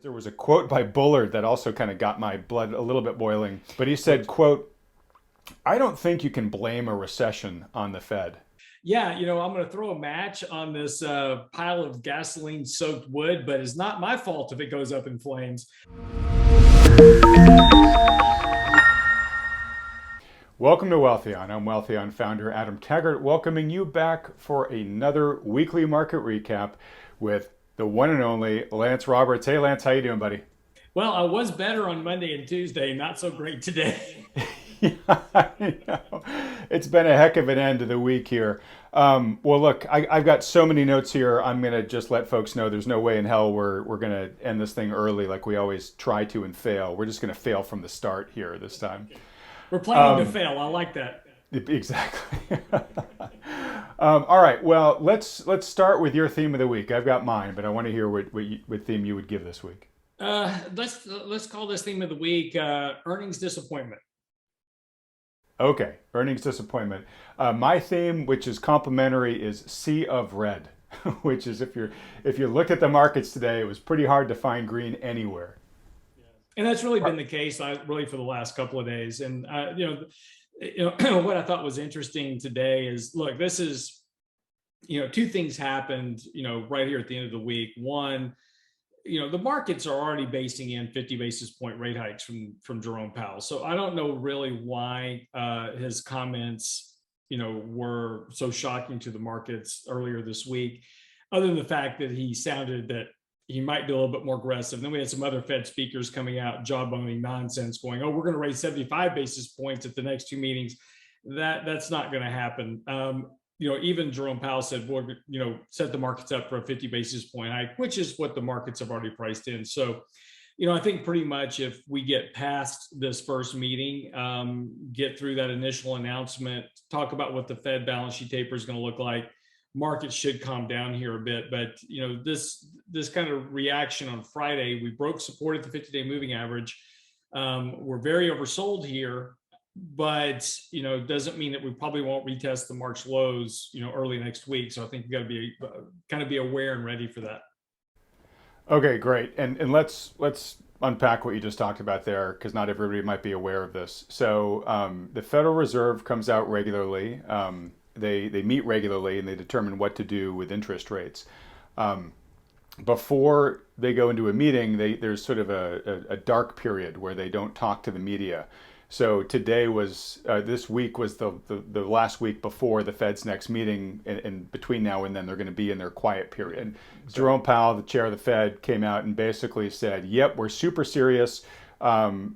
There was a quote by Bullard that also kind of got my blood a little bit boiling, but he said, quote, "I don't think you can blame a recession on the Fed." Yeah, I'm going to throw a match on this pile of gasoline soaked wood, but it's not my fault if it goes up in flames. Welcome to Wealthion. I'm Wealthion founder Adam Taggart, welcoming you back for another weekly market recap with the one and only Lance Roberts. Hey, Lance, how you doing, buddy? Well, I was better on Monday and Tuesday, not so great today. Yeah, I know. It's been a heck of an end to the week here. Well, look, I've got so many notes here. I'm going to just let folks know there's no way in hell we're going to end this thing early like we always try to and fail. We're just going to fail from the start here this time. We're planning to fail. I like that. Exactly. All right. Well, let's start with your theme of the week. I've got mine, but I want to hear what theme you would give this week. Let's call this theme of the week earnings disappointment. Okay, earnings disappointment. My theme, which is complementary, is sea of red, which is if you look at the markets today, it was pretty hard to find green anywhere. And that's really been the case, really for the last couple of days. And what I thought was interesting today is, look, this is, two things happened, right here at the end of the week. One, the markets are already basing in 50 basis point rate hikes from Jerome Powell. So I don't know really why his comments, were so shocking to the markets earlier this week, other than the fact that he sounded that he might be a little bit more aggressive. And then we had some other Fed speakers coming out jawboning nonsense, going, "Oh, we're going to raise 75 basis points at the next two meetings." That's not going to happen. Even Jerome Powell said, "Well, set the markets up for a 50 basis point hike," which is what the markets have already priced in. So, I think pretty much if we get past this first meeting, get through that initial announcement, talk about what the Fed balance sheet taper is going to look like, markets should calm down here a bit. But this kind of reaction on Friday, we broke support at the 50-day moving average. We're very oversold here, but doesn't mean that we probably won't retest the March lows early next week. So I think we got to be kind of be aware and ready for that. Okay, great. And let's unpack what you just talked about there, because not everybody might be aware of this. So the Federal Reserve comes out regularly. They meet regularly and they determine what to do with interest rates. Before they go into a meeting, there's sort of a dark period where they don't talk to the media. So today was this week was the last week before the Fed's next meeting, and between now and then they're going to be in their quiet period. Jerome Powell, the chair of the Fed, came out and basically said, "Yep, we're super serious.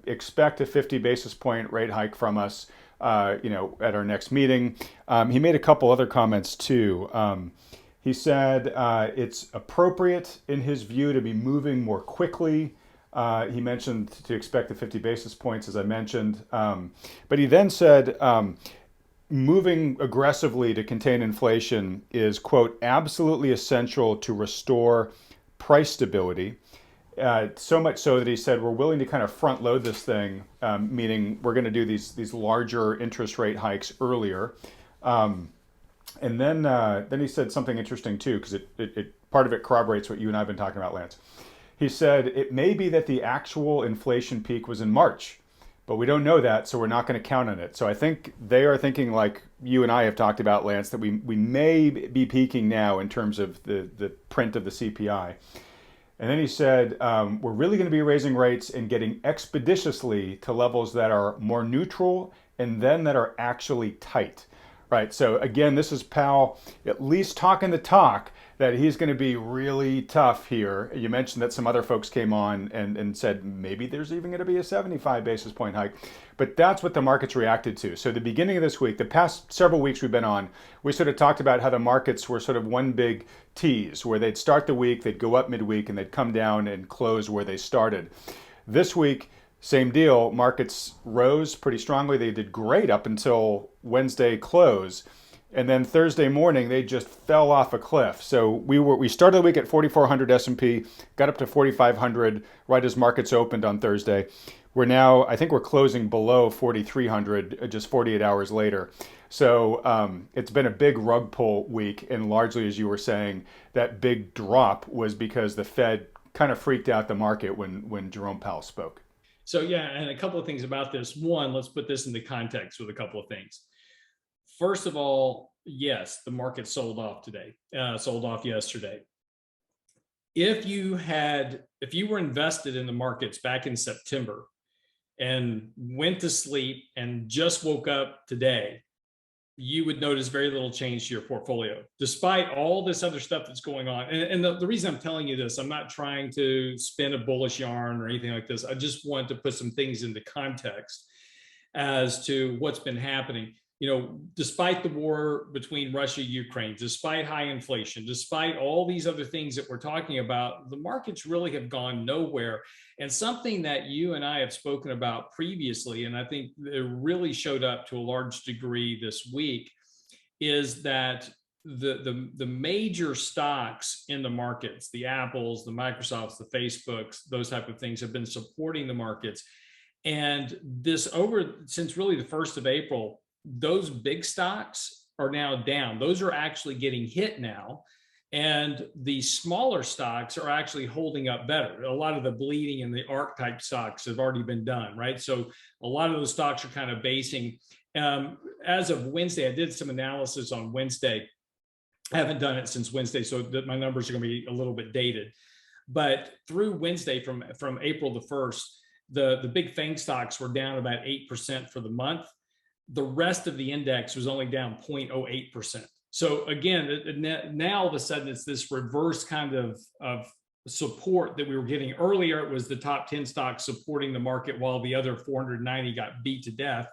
Expect a 50 basis point rate hike from us, at our next meeting." He made a couple other comments too. He said it's appropriate in his view to be moving more quickly. He mentioned to expect the 50 basis points, as I mentioned. But he then said moving aggressively to contain inflation is, quote, "absolutely essential to restore price stability." So much so that he said we're willing to kind of front load this thing, meaning we're going to do these larger interest rate hikes earlier. And then he said something interesting too, because it part of it corroborates what you and I have been talking about, Lance. He said it may be that the actual inflation peak was in March, but we don't know that, so we're not going to count on it. So I think they are thinking, like you and I have talked about, Lance, that we may be peaking now in terms of the print of the CPI. And then he said, we're really going to be raising rates and getting expeditiously to levels that are more neutral and then that are actually tight. Right. So again, this is Powell at least talking the talk that he's going to be really tough here. You mentioned that some other folks came on and said maybe there's even going to be a 75 basis point hike. But that's what the markets reacted to. So the beginning of this week, the past several weeks we've been on, we sort of talked about how the markets were sort of one big tease where they'd start the week, they'd go up midweek, and they'd come down and close where they started. This week, same deal. Markets rose pretty strongly. They did great up until Wednesday close. And then Thursday morning, they just fell off a cliff. So we started the week at 4,400 S&P, got up to 4,500 right as markets opened on Thursday. I think we're closing below 4,300 just 48 hours later. So it's been a big rug pull week. And largely, as you were saying, that big drop was because the Fed kind of freaked out the market when Jerome Powell spoke. So yeah, and a couple of things about this. One, let's put this into context with a couple of things. First of all, yes, the market sold off today, sold off yesterday. If you were invested in the markets back in September and went to sleep and just woke up today, you would notice very little change to your portfolio, despite all this other stuff that's going on. And the reason I'm telling you this, I'm not trying to spin a bullish yarn or anything like this. I just want to put some things into context as to what's been happening. Despite the war between Russia and Ukraine, despite high inflation, despite all these other things that we're talking about, the markets really have gone nowhere. And something that you and I have spoken about previously, and I think it really showed up to a large degree this week, is that the major stocks in the markets, the Apples, the Microsofts, the Facebooks, those type of things have been supporting the markets. And since really the 1st of April, those big stocks are now down. Those are actually getting hit now. And the smaller stocks are actually holding up better. A lot of the bleeding and the ARC type stocks have already been done, right? So a lot of those stocks are kind of basing. As of Wednesday, I did some analysis on Wednesday. I haven't done it since Wednesday, so that my numbers are going to be a little bit dated. But through Wednesday, from April the 1st, the big FANG stocks were down about 8% for the month. The rest of the index was only down 0.08%. So again, now all of a sudden it's this reverse kind of support that we were getting. Earlier, it was the top 10 stocks supporting the market while the other 490 got beat to death.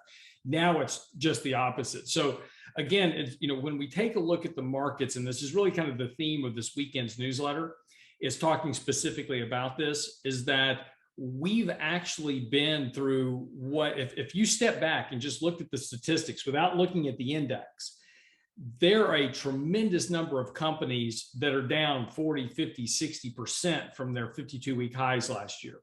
Now it's just the opposite. So again, when we take a look at the markets, and this is really kind of the theme of this weekend's newsletter, is talking specifically about this, is that we've actually been through if you step back and just looked at the statistics without looking at the index, there are a tremendous number of companies that are down 40, 50, 60% from their 52-week highs last year.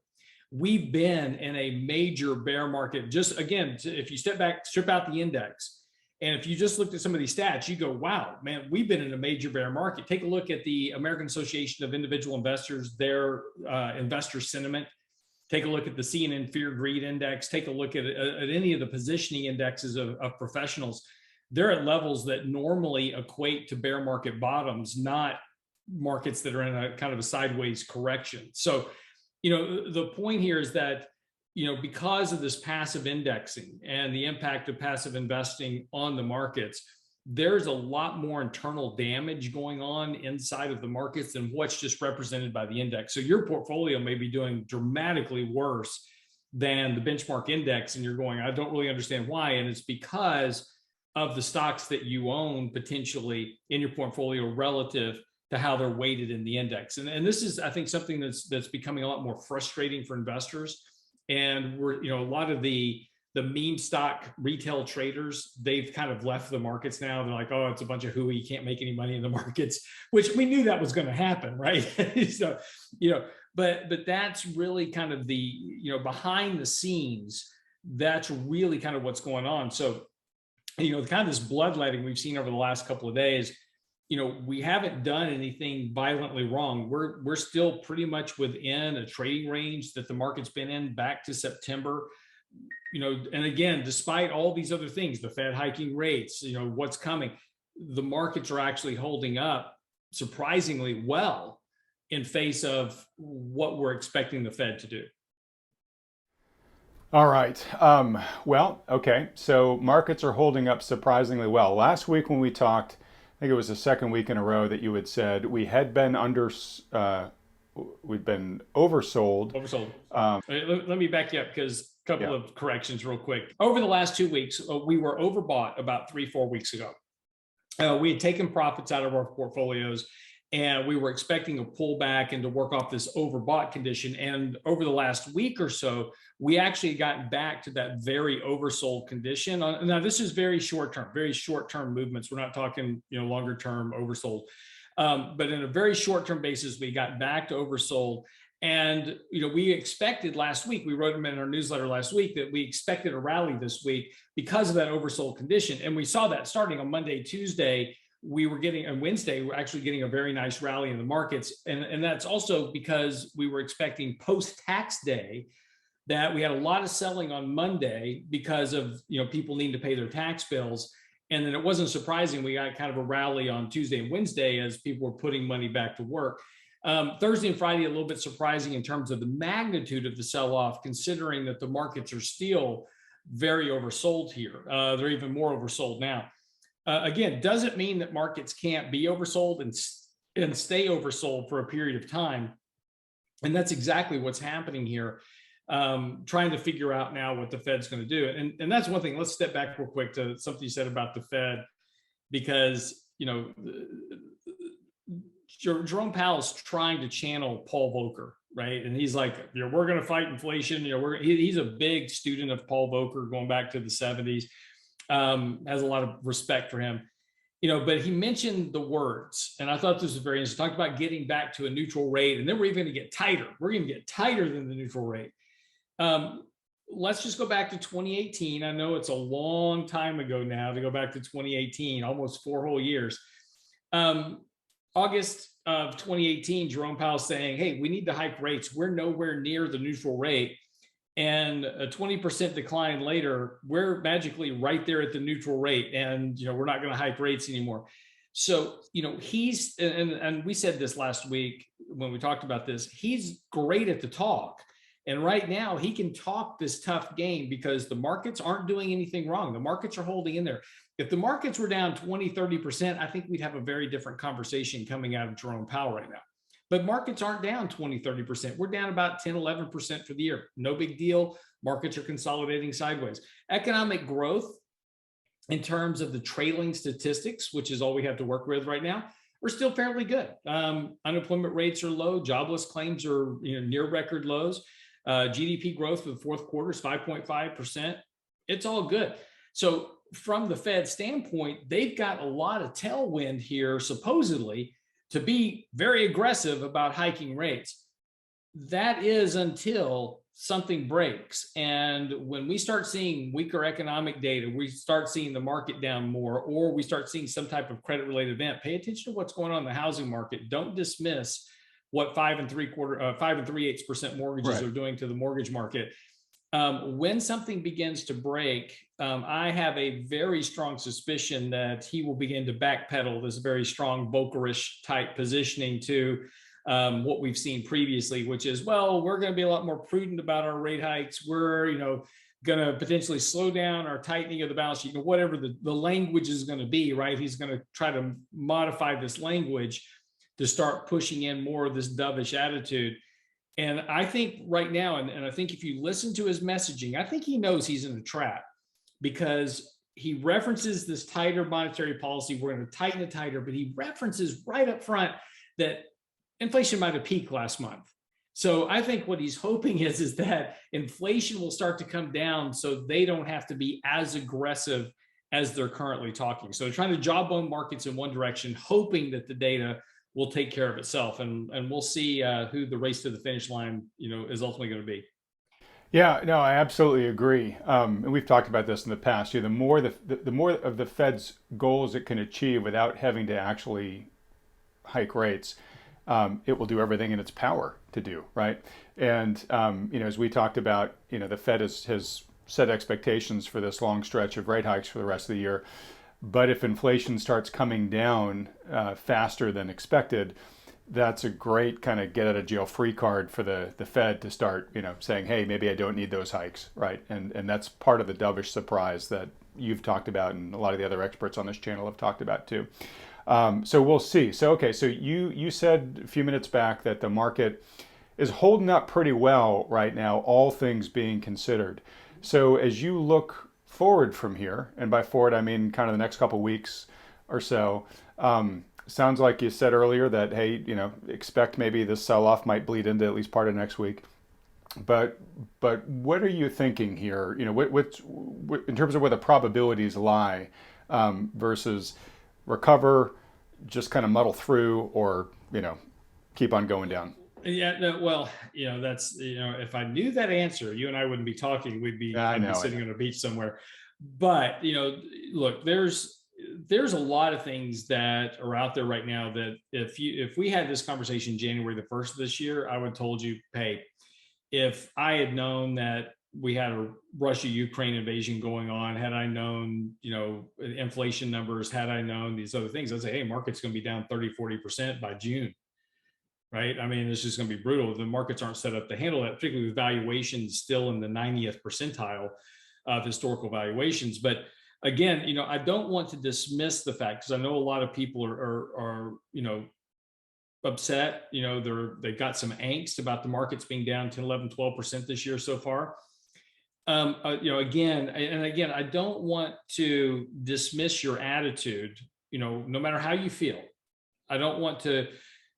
We've been in a major bear market. Just again, if you step back, strip out the index, and if you just looked at some of these stats, you go, wow, man, we've been in a major bear market. Take a look at the American Association of Individual Investors, their investor sentiment. Take a look at the CNN Fear Greed Index. Take a look at any of the positioning indexes of professionals. They're at levels that normally equate to bear market bottoms, not markets that are in a kind of a sideways correction. So, the point here is that, because of this passive indexing and the impact of passive investing on the markets, there's a lot more internal damage going on inside of the markets than what's just represented by the index. So your portfolio may be doing dramatically worse than the benchmark index, and you're going, I don't really understand why. And it's because of the stocks that you own potentially in your portfolio relative to how they're weighted in the index. And this is, I think, something that's becoming a lot more frustrating for investors. And we're, a lot of the meme stock retail traders, they've kind of left the markets now. They're like, oh, it's a bunch of hooey, you can't make any money in the markets, which we knew that was going to happen, right? So, but that's really kind of the, behind the scenes, that's really kind of what's going on. So, kind of this bloodletting we've seen over the last couple of days, we haven't done anything violently wrong. We're still pretty much within a trading range that the market's been in back to September. And again, despite all these other things, the Fed hiking rates, what's coming, the markets are actually holding up surprisingly well in face of what we're expecting the Fed to do. All right. Well, okay. So markets are holding up surprisingly well. Last week when we talked, I think it was the second week in a row that you had said we had been we've been oversold. Let me back you up because a couple of corrections real quick. Over the last 2 weeks, we were overbought about 3-4 weeks ago. We had taken profits out of our portfolios, and we were expecting a pullback and to work off this overbought condition. And over the last week or so, we actually got back to that very oversold condition. Now, this is very short-term movements. We're not talking, longer-term oversold. But in a very short-term basis, we got back to oversold. And, we expected last week, we wrote them in our newsletter last week, that we expected a rally this week because of that oversold condition. And we saw that starting on Monday, Tuesday, we were getting on Wednesday, we're actually getting a very nice rally in the markets. And that's also because we were expecting post-tax day that we had a lot of selling on Monday because of, people needing to pay their tax bills. And then it wasn't surprising. We got kind of a rally on Tuesday and Wednesday as people were putting money back to work. Thursday and Friday, a little bit surprising in terms of the magnitude of the sell-off, considering that the markets are still very oversold here. They're even more oversold now. Again, doesn't mean that markets can't be oversold and stay oversold for a period of time. And that's exactly what's happening here. Trying to figure out now what the Fed's going to do. And that's one thing. Let's step back real quick to something you said about the Fed, because, Jerome Powell's trying to channel Paul Volcker, right? And he's like, we're going to fight inflation. He's a big student of Paul Volcker going back to the 70s. Has a lot of respect for him, but he mentioned the words, and I thought this was very interesting. Talked about getting back to a neutral rate, and then we're even going to get tighter. We're going to get tighter than the neutral rate. Let's just go back to 2018. I know it's a long time ago now to go back to 2018, almost 4 whole years. August of 2018, Jerome Powell saying, hey, we need to hike rates. We're nowhere near the neutral rate. And a 20% decline later, we're magically right there at the neutral rate. And, we're not going to hike rates anymore. So, he's, and we said this last week when we talked about this, he's great at the talk. And right now he can talk this tough game because the markets aren't doing anything wrong. The markets are holding in there. If the markets were down 20, 30%, I think we'd have a very different conversation coming out of Jerome Powell right now. But markets aren't down 20, 30%. We're down about 10, 11% for the year. No big deal. Markets are consolidating sideways. Economic growth in terms of the trailing statistics, which is all we have to work with right now, we're still fairly good. Unemployment rates are low. Jobless claims are near record lows. GDP growth for the fourth quarter is 5.5%. It's all good. So from the Fed standpoint, they've got a lot of tailwind here, supposedly, to be very aggressive about hiking rates. That is until something breaks. And when we start seeing weaker economic data, we start seeing the market down more, or we start seeing some type of credit related event, pay attention to what's going on in the housing market. Don't dismiss what 5 3/8% mortgages are doing to the mortgage market. When something begins to break, I have a very strong suspicion that he will begin to backpedal this very strong Volckerish type positioning to what we've seen previously, which is, well, we're going to be a lot more prudent about our rate hikes. We're, going to potentially slow down our tightening of the balance sheet, whatever the language is going to be, right? He's going to try to modify this language to start pushing in more of this dovish attitude. And I think right now, and I think if you listen to his messaging, I think he knows he's in a trap, because he references this tighter monetary policy. We're going to tighten it tighter, but he references right up front that inflation might have peaked last month. So I think what he's hoping is that inflation will start to come down so they don't have to be as aggressive as they're currently talking. So they're trying to jawbone markets in one direction, hoping that the data will take care of itself, and we'll see who the race to the finish line, is ultimately going to be. Yeah, no, I absolutely agree. And we've talked about this in the past. The more of the Fed's goals it can achieve without having to actually hike rates, it will do everything in its power to do, right? And as we talked about, the Fed has set expectations for this long stretch of rate hikes for the rest of the year. But if inflation starts coming down faster than expected, that's a great kind of get out of jail free card for the Fed to start, saying, hey, maybe I don't need those hikes, right? And that's part of the dovish surprise that you've talked about, and a lot of the other experts on this channel have talked about too. So we'll see. So, okay, so you said a few minutes back that the market is holding up pretty well right now, all things being considered. So as you look forward from here, and by forward I mean kind of the next couple of weeks or so, sounds like you said earlier that, hey, expect maybe this sell-off might bleed into at least part of next week. But what are you thinking here? What in terms of where the probabilities lie, versus recover, just kind of muddle through, or keep on going down? Yeah, no, well, that's, if I knew that answer, you and I wouldn't be talking. We'd be, sitting on a beach somewhere. But, look, there's there's a lot of things that are out there right now that if we had this conversation January the 1st of this year, I would have told you, hey, if I had known that we had a Russia-Ukraine invasion going on, had I known, inflation numbers, had I known these other things, I'd say, hey, market's going to be down 30, 40% by June, right? I mean, it's just going to be brutal. The markets aren't set up to handle that, particularly with valuations still in the 90th percentile of historical valuations. But again, I don't want to dismiss the fact, because I know a lot of people are upset. They've got some angst about the markets being down 10, 11, 12% this year so far. Again, I don't want to dismiss your attitude, no matter how you feel. I don't want to,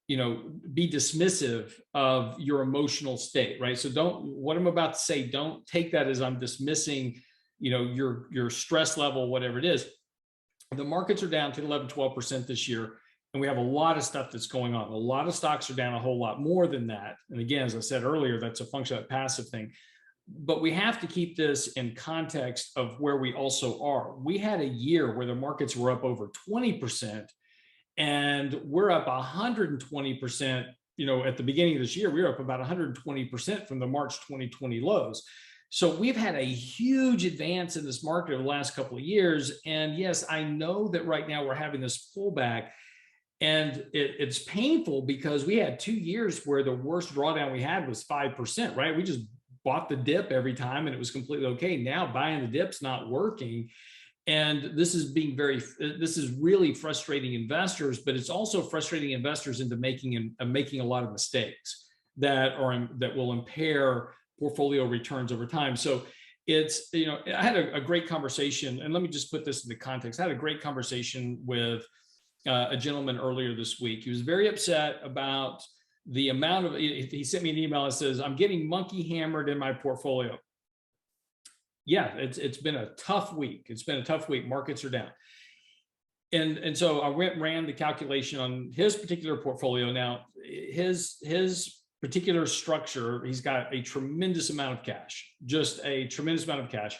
be dismissive of your emotional state, right? So what I'm about to say, don't take that as I'm dismissing, your stress level, whatever it is. The markets are down to 11, 12% this year. And we have a lot of stuff that's going on. A lot of stocks are down a whole lot more than that. And again, as I said earlier, that's a function of that passive thing. But we have to keep this in context of where we also are. We had a year where the markets were up over 20%, and we're up 120%. At the beginning of this year, we were up about 120% from the March 2020 lows. So we've had a huge advance in this market over the last couple of years. And yes, I know that right now we're having this pullback, and it's painful because we had 2 years where the worst drawdown we had was 5%, right? We just bought the dip every time and it was completely okay. Now buying the dip's not working. And this is really frustrating investors, but it's also frustrating investors into making a lot of mistakes that will impair portfolio returns over time. So it's, I had a great conversation, and let me just put this into context. I had a great conversation with a gentleman earlier this week. He was very upset about the amount of, he sent me an email that says, I'm getting monkey hammered in my portfolio. Yeah, it's been a tough week. It's been a tough week. Markets are down. And so I ran the calculation on his particular portfolio. Now, his particular structure, he's got a tremendous amount of cash, just a tremendous amount of cash.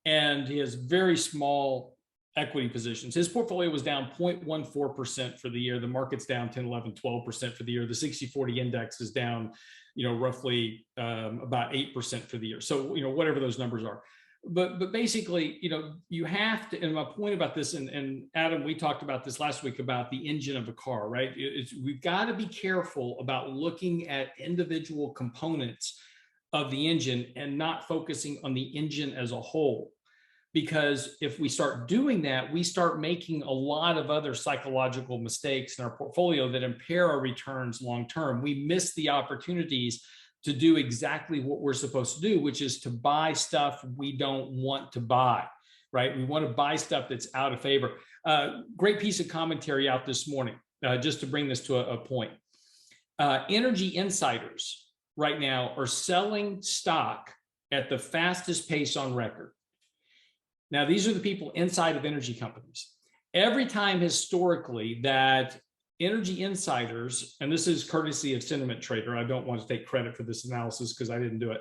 And he has very small equity positions. His portfolio was down 0.14% for the year. The market's down 10, 11, 12% for the year. The 60/40 index is down, roughly about 8% for the year. So, whatever those numbers are. But basically, you have to, and my point about this, and Adam, we talked about this last week about the engine of a car, right? We've got to be careful about looking at individual components of the engine and not focusing on the engine as a whole. Because if we start doing that, we start making a lot of other psychological mistakes in our portfolio that impair our returns long-term. We miss the opportunities to do exactly what we're supposed to do, which is to buy stuff we don't want to buy, right? We want to buy stuff that's out of favor. Great piece of commentary out this morning, just to bring this to a point. Energy insiders right now are selling stock at the fastest pace on record. Now, these are the people inside of energy companies. Every time historically that energy insiders, and this is courtesy of Sentiment Trader, I don't want to take credit for this analysis because I didn't do it,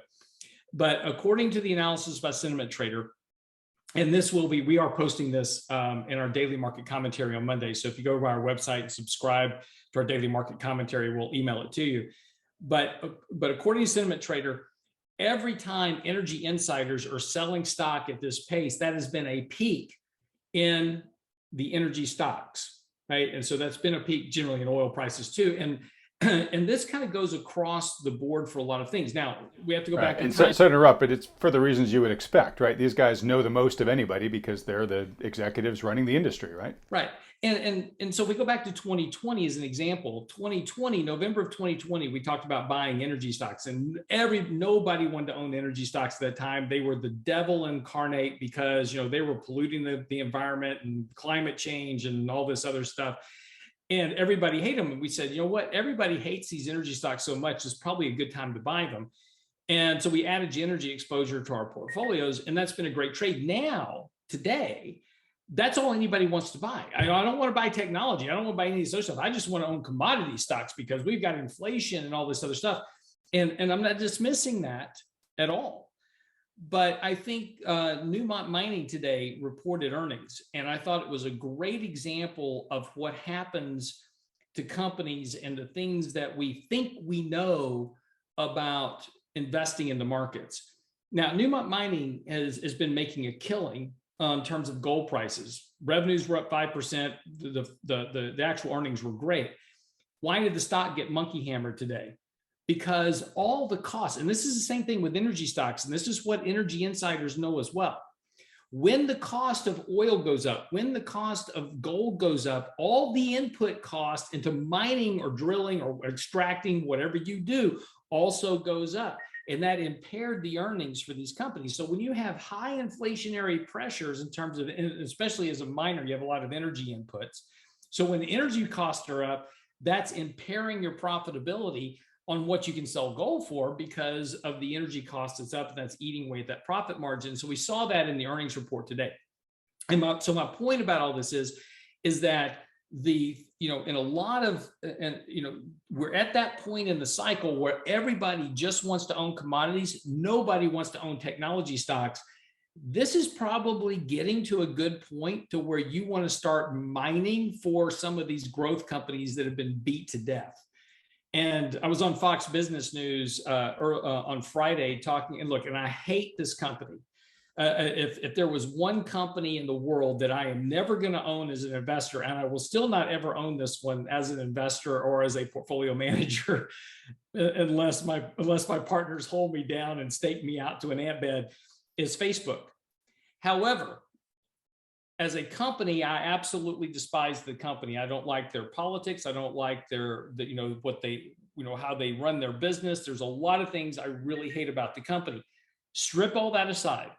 but according to the analysis by Sentiment Trader, and we are posting this in our daily market commentary on Monday. So if you go to our website and subscribe to our daily market commentary, we'll email it to you. But according to Sentiment Trader, every time energy insiders are selling stock at this pace, that has been a peak in the energy stocks, right? And so that's been a peak generally in oil prices too. And this kind of goes across the board for a lot of things. Now, we have to go back and so to interrupt, but it's for the reasons you would expect, right? These guys know the most of anybody because they're the executives running the industry, right? Right. And so we go back to 2020 as an example. 2020, November of 2020, we talked about buying energy stocks, and nobody wanted to own energy stocks at that time. They were the devil incarnate because they were polluting the environment and climate change and all this other stuff. And everybody hated them. And we said, what? Everybody hates these energy stocks so much. It's probably a good time to buy them. And so we added energy exposure to our portfolios, and that's been a great trade. Now, today, that's all anybody wants to buy. I don't want to buy technology. I don't want to buy any of this other stuff. I just want to own commodity stocks because we've got inflation and all this other stuff. And I'm not dismissing that at all. But I think Newmont Mining today reported earnings, and I thought it was a great example of what happens to companies and the things that we think we know about investing in the markets. Now, Newmont Mining has been making a killing in terms of gold prices. Revenues were up 5%. The actual earnings were great. Why did the stock get monkey hammered today? Because all the costs, and this is the same thing with energy stocks, and this is what energy insiders know as well. When the cost of oil goes up, when the cost of gold goes up, all the input cost into mining or drilling or extracting, whatever you do, also goes up. And that impaired the earnings for these companies. So when you have high inflationary pressures in terms of, especially as a miner, you have a lot of energy inputs. So when the energy costs are up, that's impairing your profitability on what you can sell gold for because of the energy cost that's up, and that's eating away at that profit margin. So we saw that in the earnings report today. And so my point about all this is that in a lot of, and we're at that point in the cycle where everybody just wants to own commodities. Nobody wants to own technology stocks. This is probably getting to a good point to where you want to start mining for some of these growth companies that have been beat to death. And I was on Fox Business News on Friday talking, and I hate this company. If there was one company in the world that I am never going to own as an investor, and I will still not ever own this one as an investor or as a portfolio manager, unless my partners hold me down and stake me out to an ant bed, is Facebook. However, as a company, I absolutely despise the company. I don't like their politics. I don't like how they run their business. There's a lot of things I really hate about the company. Strip all that aside.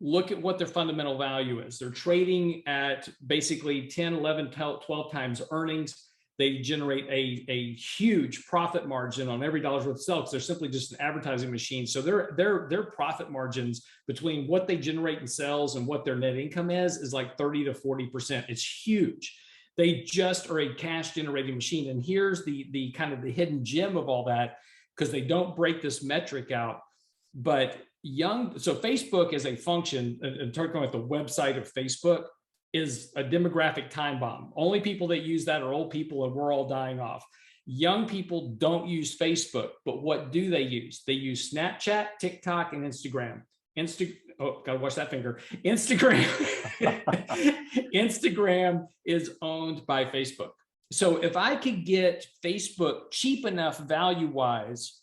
Look at what their fundamental value is. They're trading at basically 10, 11, 12 times earnings. They generate a huge profit margin on every dollar's worth of sales. They're simply just an advertising machine. So their profit margins between what they generate in sales and what their net income is like 30 to 40%. It's huge. They just are a cash generating machine. And here's the kind of the hidden gem of all that, because they don't break this metric out. But so Facebook as a function, and talking about the website of Facebook, is a demographic time bomb. Only people that use that are old people, and we're all dying off. Young people don't use Facebook, but what do they use? They use Snapchat, TikTok, and Instagram. Gotta watch that finger. Instagram. Instagram is owned by Facebook. So if I could get Facebook cheap enough value-wise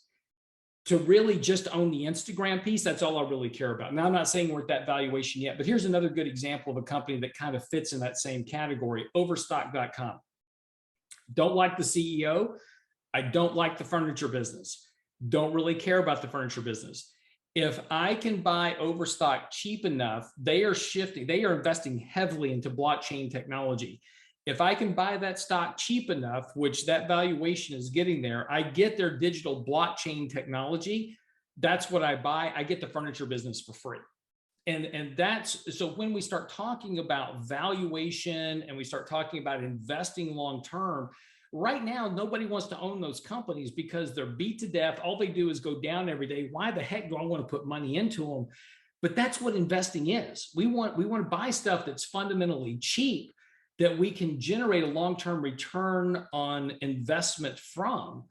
to really just own the Instagram piece, that's all I really care about. Now, I'm not saying we're at that valuation yet, but here's another good example of a company that kind of fits in that same category, Overstock.com. Don't like the CEO. I don't like the furniture business. Don't really care about the furniture business. If I can buy Overstock cheap enough, they are investing heavily into blockchain technology. If I can buy that stock cheap enough, which that valuation is getting there, I get their digital blockchain technology. That's what I buy. I get the furniture business for free. And that's, so when we start talking about valuation and we start talking about investing long-term, right now, nobody wants to own those companies because they're beat to death. All they do is go down every day. Why the heck do I want to put money into them? But that's what investing is. We want to buy stuff that's fundamentally cheap, that we can generate a long-term return on investment from,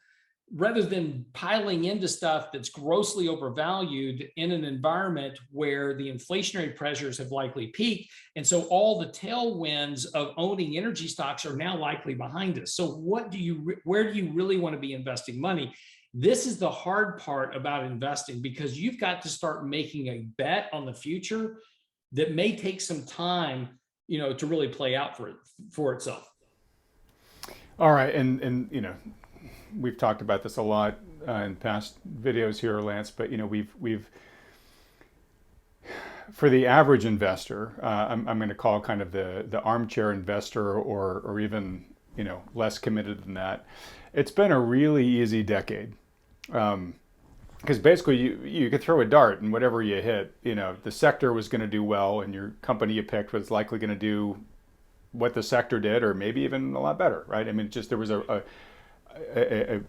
rather than piling into stuff that's grossly overvalued in an environment where the inflationary pressures have likely peaked. And so all the tailwinds of owning energy stocks are now likely behind us. So where do you really want to be investing money? This is the hard part about investing, because you've got to start making a bet on the future that may take some time, to really play out for itself. All right, and we've talked about this a lot in past videos here, Lance. But we've for the average investor, I'm going to call kind of the armchair investor, or even less committed than that. It's been a really easy decade. Because basically you could throw a dart and whatever you hit, the sector was going to do well, and your company you picked was likely going to do what the sector did, or maybe even a lot better, right? I mean, just there was a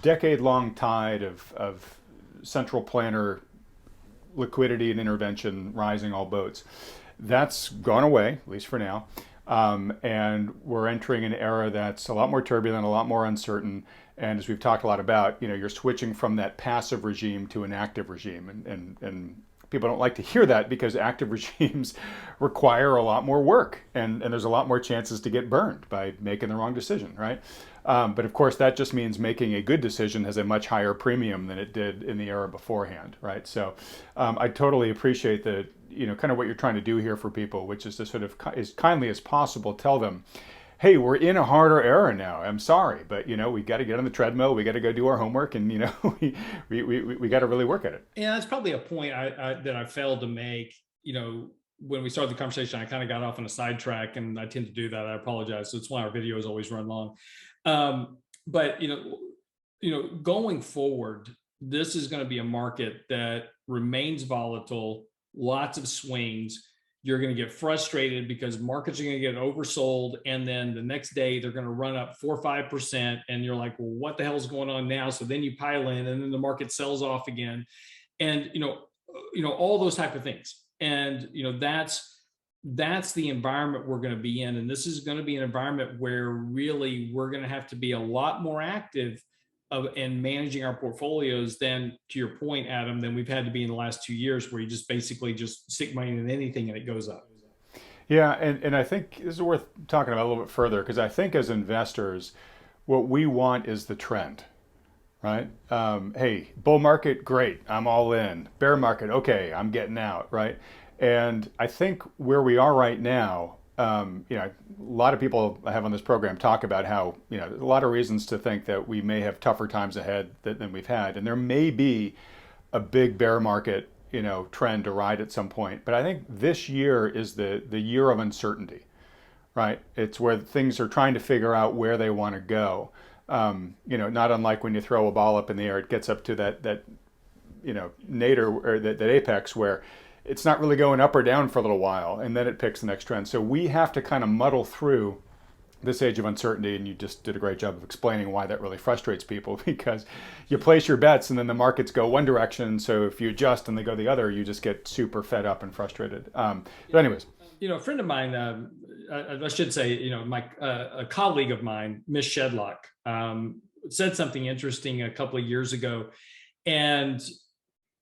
decade-long tide of central planner liquidity and intervention rising all boats. That's gone away, at least for now. And we're entering an era that's a lot more turbulent, a lot more uncertain. And as we've talked a lot about, you're switching from that passive regime to an active regime. And people don't like to hear that because active regimes require a lot more work, and there's a lot more chances to get burned by making the wrong decision, right? But of course, that just means making a good decision has a much higher premium than it did in the era beforehand, right? So I totally appreciate the, kind of what you're trying to do here for people, which is to sort of as kindly as possible tell them, hey, we're in a harder era now. I'm sorry, but we got to get on the treadmill. We got to go do our homework, and we got to really work at it. Yeah, that's probably a point that I failed to make. When we started the conversation, I kind of got off on a sidetrack, and I tend to do that. I apologize. So it's why our videos always run long. But going forward, this is going to be a market that remains volatile, lots of swings. You're going to get frustrated because markets are going to get oversold. And then the next day they're going to run up 4 or 5%. And you're like, well, what the hell is going on now? So then you pile in, and then the market sells off again. And, all those type of things. And, that's the environment we're going to be in. And this is going to be an environment where really we're going to have to be a lot more active in managing our portfolios than, to your point, Adam, than we've had to be in the last 2 years, where you just basically just stick money in anything and it goes up. Yeah, and I think this is worth talking about a little bit further, because I think as investors, what we want is the trend, right? Hey, bull market, great, I'm all in. Bear market, okay, I'm getting out, right? And I think where we are right now, a lot of people I have on this program talk about how, there's a lot of reasons to think that we may have tougher times ahead than we've had. And there may be a big bear market, trend to ride at some point. But I think this year is the year of uncertainty, right? It's where things are trying to figure out where they want to go. Not unlike when you throw a ball up in the air, it gets up to that nadir, or that apex where it's not really going up or down for a little while, and then it picks the next trend. So we have to kind of muddle through this age of uncertainty, and you just did a great job of explaining why that really frustrates people, because you place your bets and then the markets go one direction. So if you adjust and they go the other, you just get super fed up and frustrated. But anyways. A friend of mine, I should say, a colleague of mine, Miss Shedlock, said something interesting a couple of years ago. And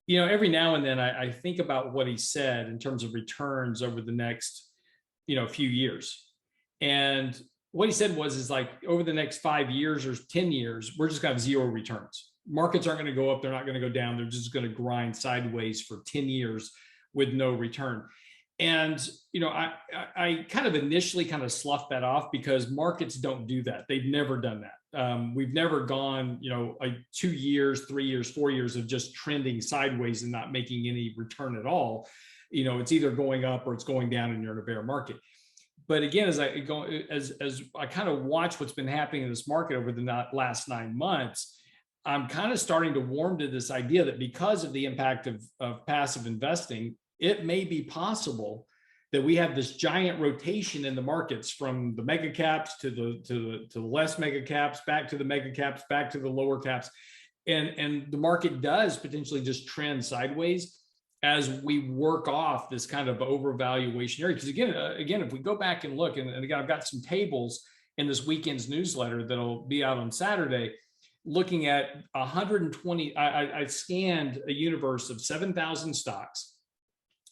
every now and then I think about what he said in terms of returns over the next, few years. And what he said is like, over the next 5 years or 10 years, we're just going to have zero returns. Markets aren't going to go up. They're not going to go down. They're just going to grind sideways for 10 years with no return. And, I kind of initially kind of sloughed that off, because markets don't do that. They've never done that. We've never gone, 2 years, 3 years, 4 years of just trending sideways and not making any return at all. It's either going up or it's going down, and you're in a bear market. But again, as I kind of watch what's been happening in this market over the last 9 months, I'm kind of starting to warm to this idea that because of the impact of passive investing, it may be possible that we have this giant rotation in the markets, from the mega caps to the less mega caps, back to the mega caps, back to the lower caps, and the market does potentially just trend sideways as we work off this kind of overvaluation area. Because again, if we go back and look, and again, I've got some tables in this weekend's newsletter that'll be out on Saturday, looking at 120. I scanned a universe of 7,000 stocks.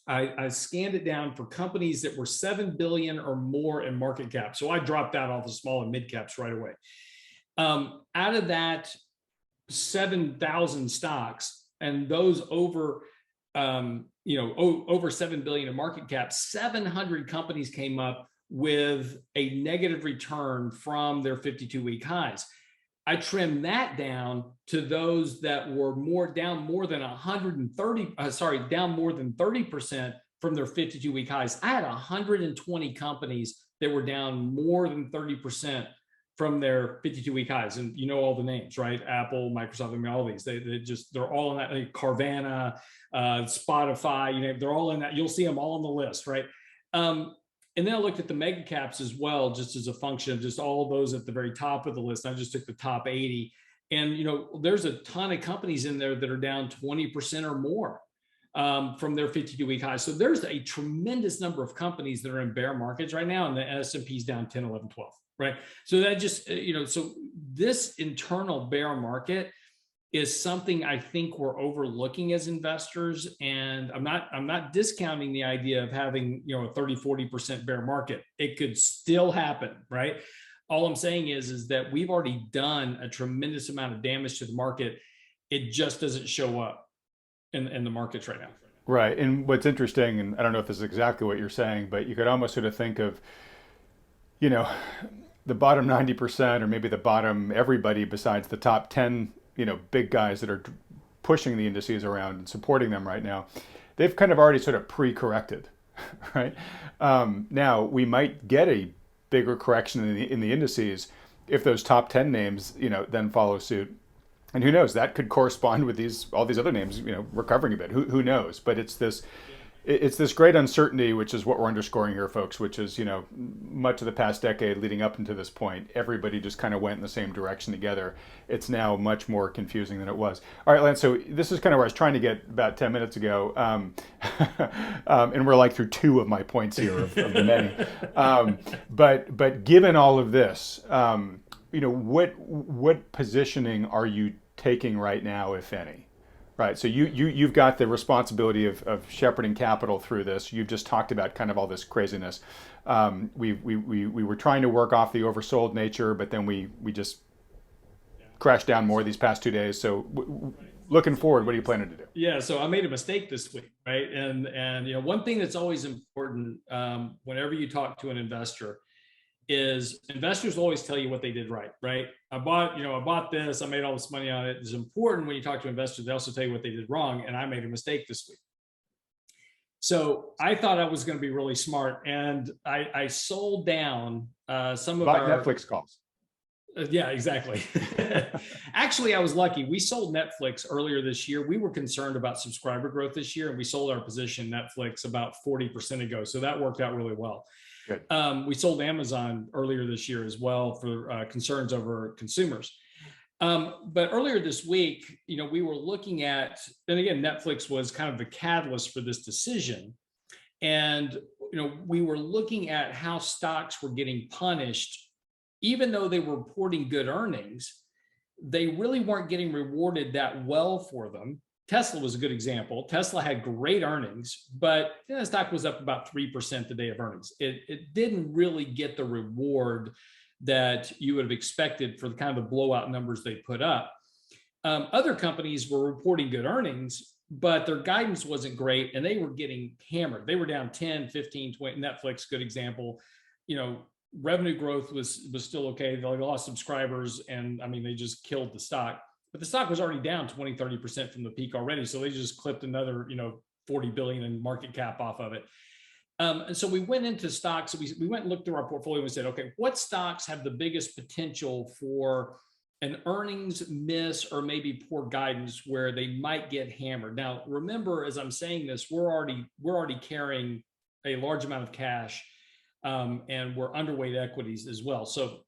I scanned it down for companies that were 7 billion or more in market cap. So I dropped out all the small and mid caps right away. Out of that 7,000 stocks, and those over, over 7 billion in market cap, 700 companies came up with a negative return from their 52-week highs. I trimmed that down to those that were down more than 30% from their 52-week highs. I had 120 companies that were down more than 30% from their 52-week highs. And all the names, right? Apple, Microsoft, all these, they're all in that, like Carvana, Spotify, they're all in that. You'll see them all on the list, right? And then I looked at the mega caps as well, just as a function of just all of those at the very top of the list. I just took the top 80, and there's a ton of companies in there that are down 20% or more. from their 52-week high. So there's a tremendous number of companies that are in bear markets right now, and the S&P is down 10, 11, 12, right? So that just, so this internal bear market is something I think we're overlooking as investors. And I'm not discounting the idea of having, a 30, 40% bear market. It could still happen, right? All I'm saying is that we've already done a tremendous amount of damage to the market. It just doesn't show up in the markets right now. Right. And what's interesting, and I don't know if this is exactly what you're saying, but you could almost sort of think of, the bottom 90%, or maybe the bottom everybody besides the top 10, big guys that are pushing the indices around and supporting them right now. They've kind of already sort of pre-corrected, right? Now we might get a bigger correction in the indices if those top 10 names, then follow suit. And who knows, that could correspond with all these other names, recovering a bit. Who knows? But it's this great uncertainty, which is what we're underscoring here, folks, which is, much of the past decade leading up into this point, everybody just kind of went in the same direction together. It's now much more confusing than it was. All right, Lance, so this is kind of where I was trying to get about 10 minutes ago. And we're like through two of my points here of the many. But given all of this, what positioning are you taking right now, if any? Right. So you've got the responsibility of shepherding capital through this. You've just talked about kind of all this craziness. We were trying to work off the oversold nature, but then we just crashed down more these past 2 days. So looking forward, what are you planning to do? Yeah. So I made a mistake this week, right? And one thing that's always important whenever you talk to an investor is investors always tell you what they did right, right? I bought this, I made all this money on it. It's important when you talk to investors, they also tell you what they did wrong. And I made a mistake this week. So I thought I was going to be really smart. And I sold down some of our Netflix calls. Yeah, exactly. Actually, I was lucky. We sold Netflix earlier this year. We were concerned about subscriber growth this year, and we sold our position Netflix about 40% ago. So that worked out really well. Good. We sold Amazon earlier this year as well for concerns over consumers. But earlier this week, we were looking at, and again, Netflix was kind of the catalyst for this decision. And, we were looking at how stocks were getting punished. Even though they were reporting good earnings, they really weren't getting rewarded that well for them. Tesla was a good example. Tesla had great earnings, but the stock was up about 3% the day of earnings. It didn't really get the reward that you would have expected for the kind of the blowout numbers they put up. Other companies were reporting good earnings, but their guidance wasn't great, and they were getting hammered. They were down 10, 15, 20. Netflix, good example. Revenue growth was still okay. They lost subscribers, and they just killed the stock. But the stock was already down 20, 30% from the peak already. So they just clipped another, 40 billion in market cap off of it. And so we went into stocks. We went and looked through our portfolio and said, okay, what stocks have the biggest potential for an earnings miss or maybe poor guidance where they might get hammered? Now, remember, as I'm saying this, we're already carrying a large amount of cash, and we're underweight equities as well. So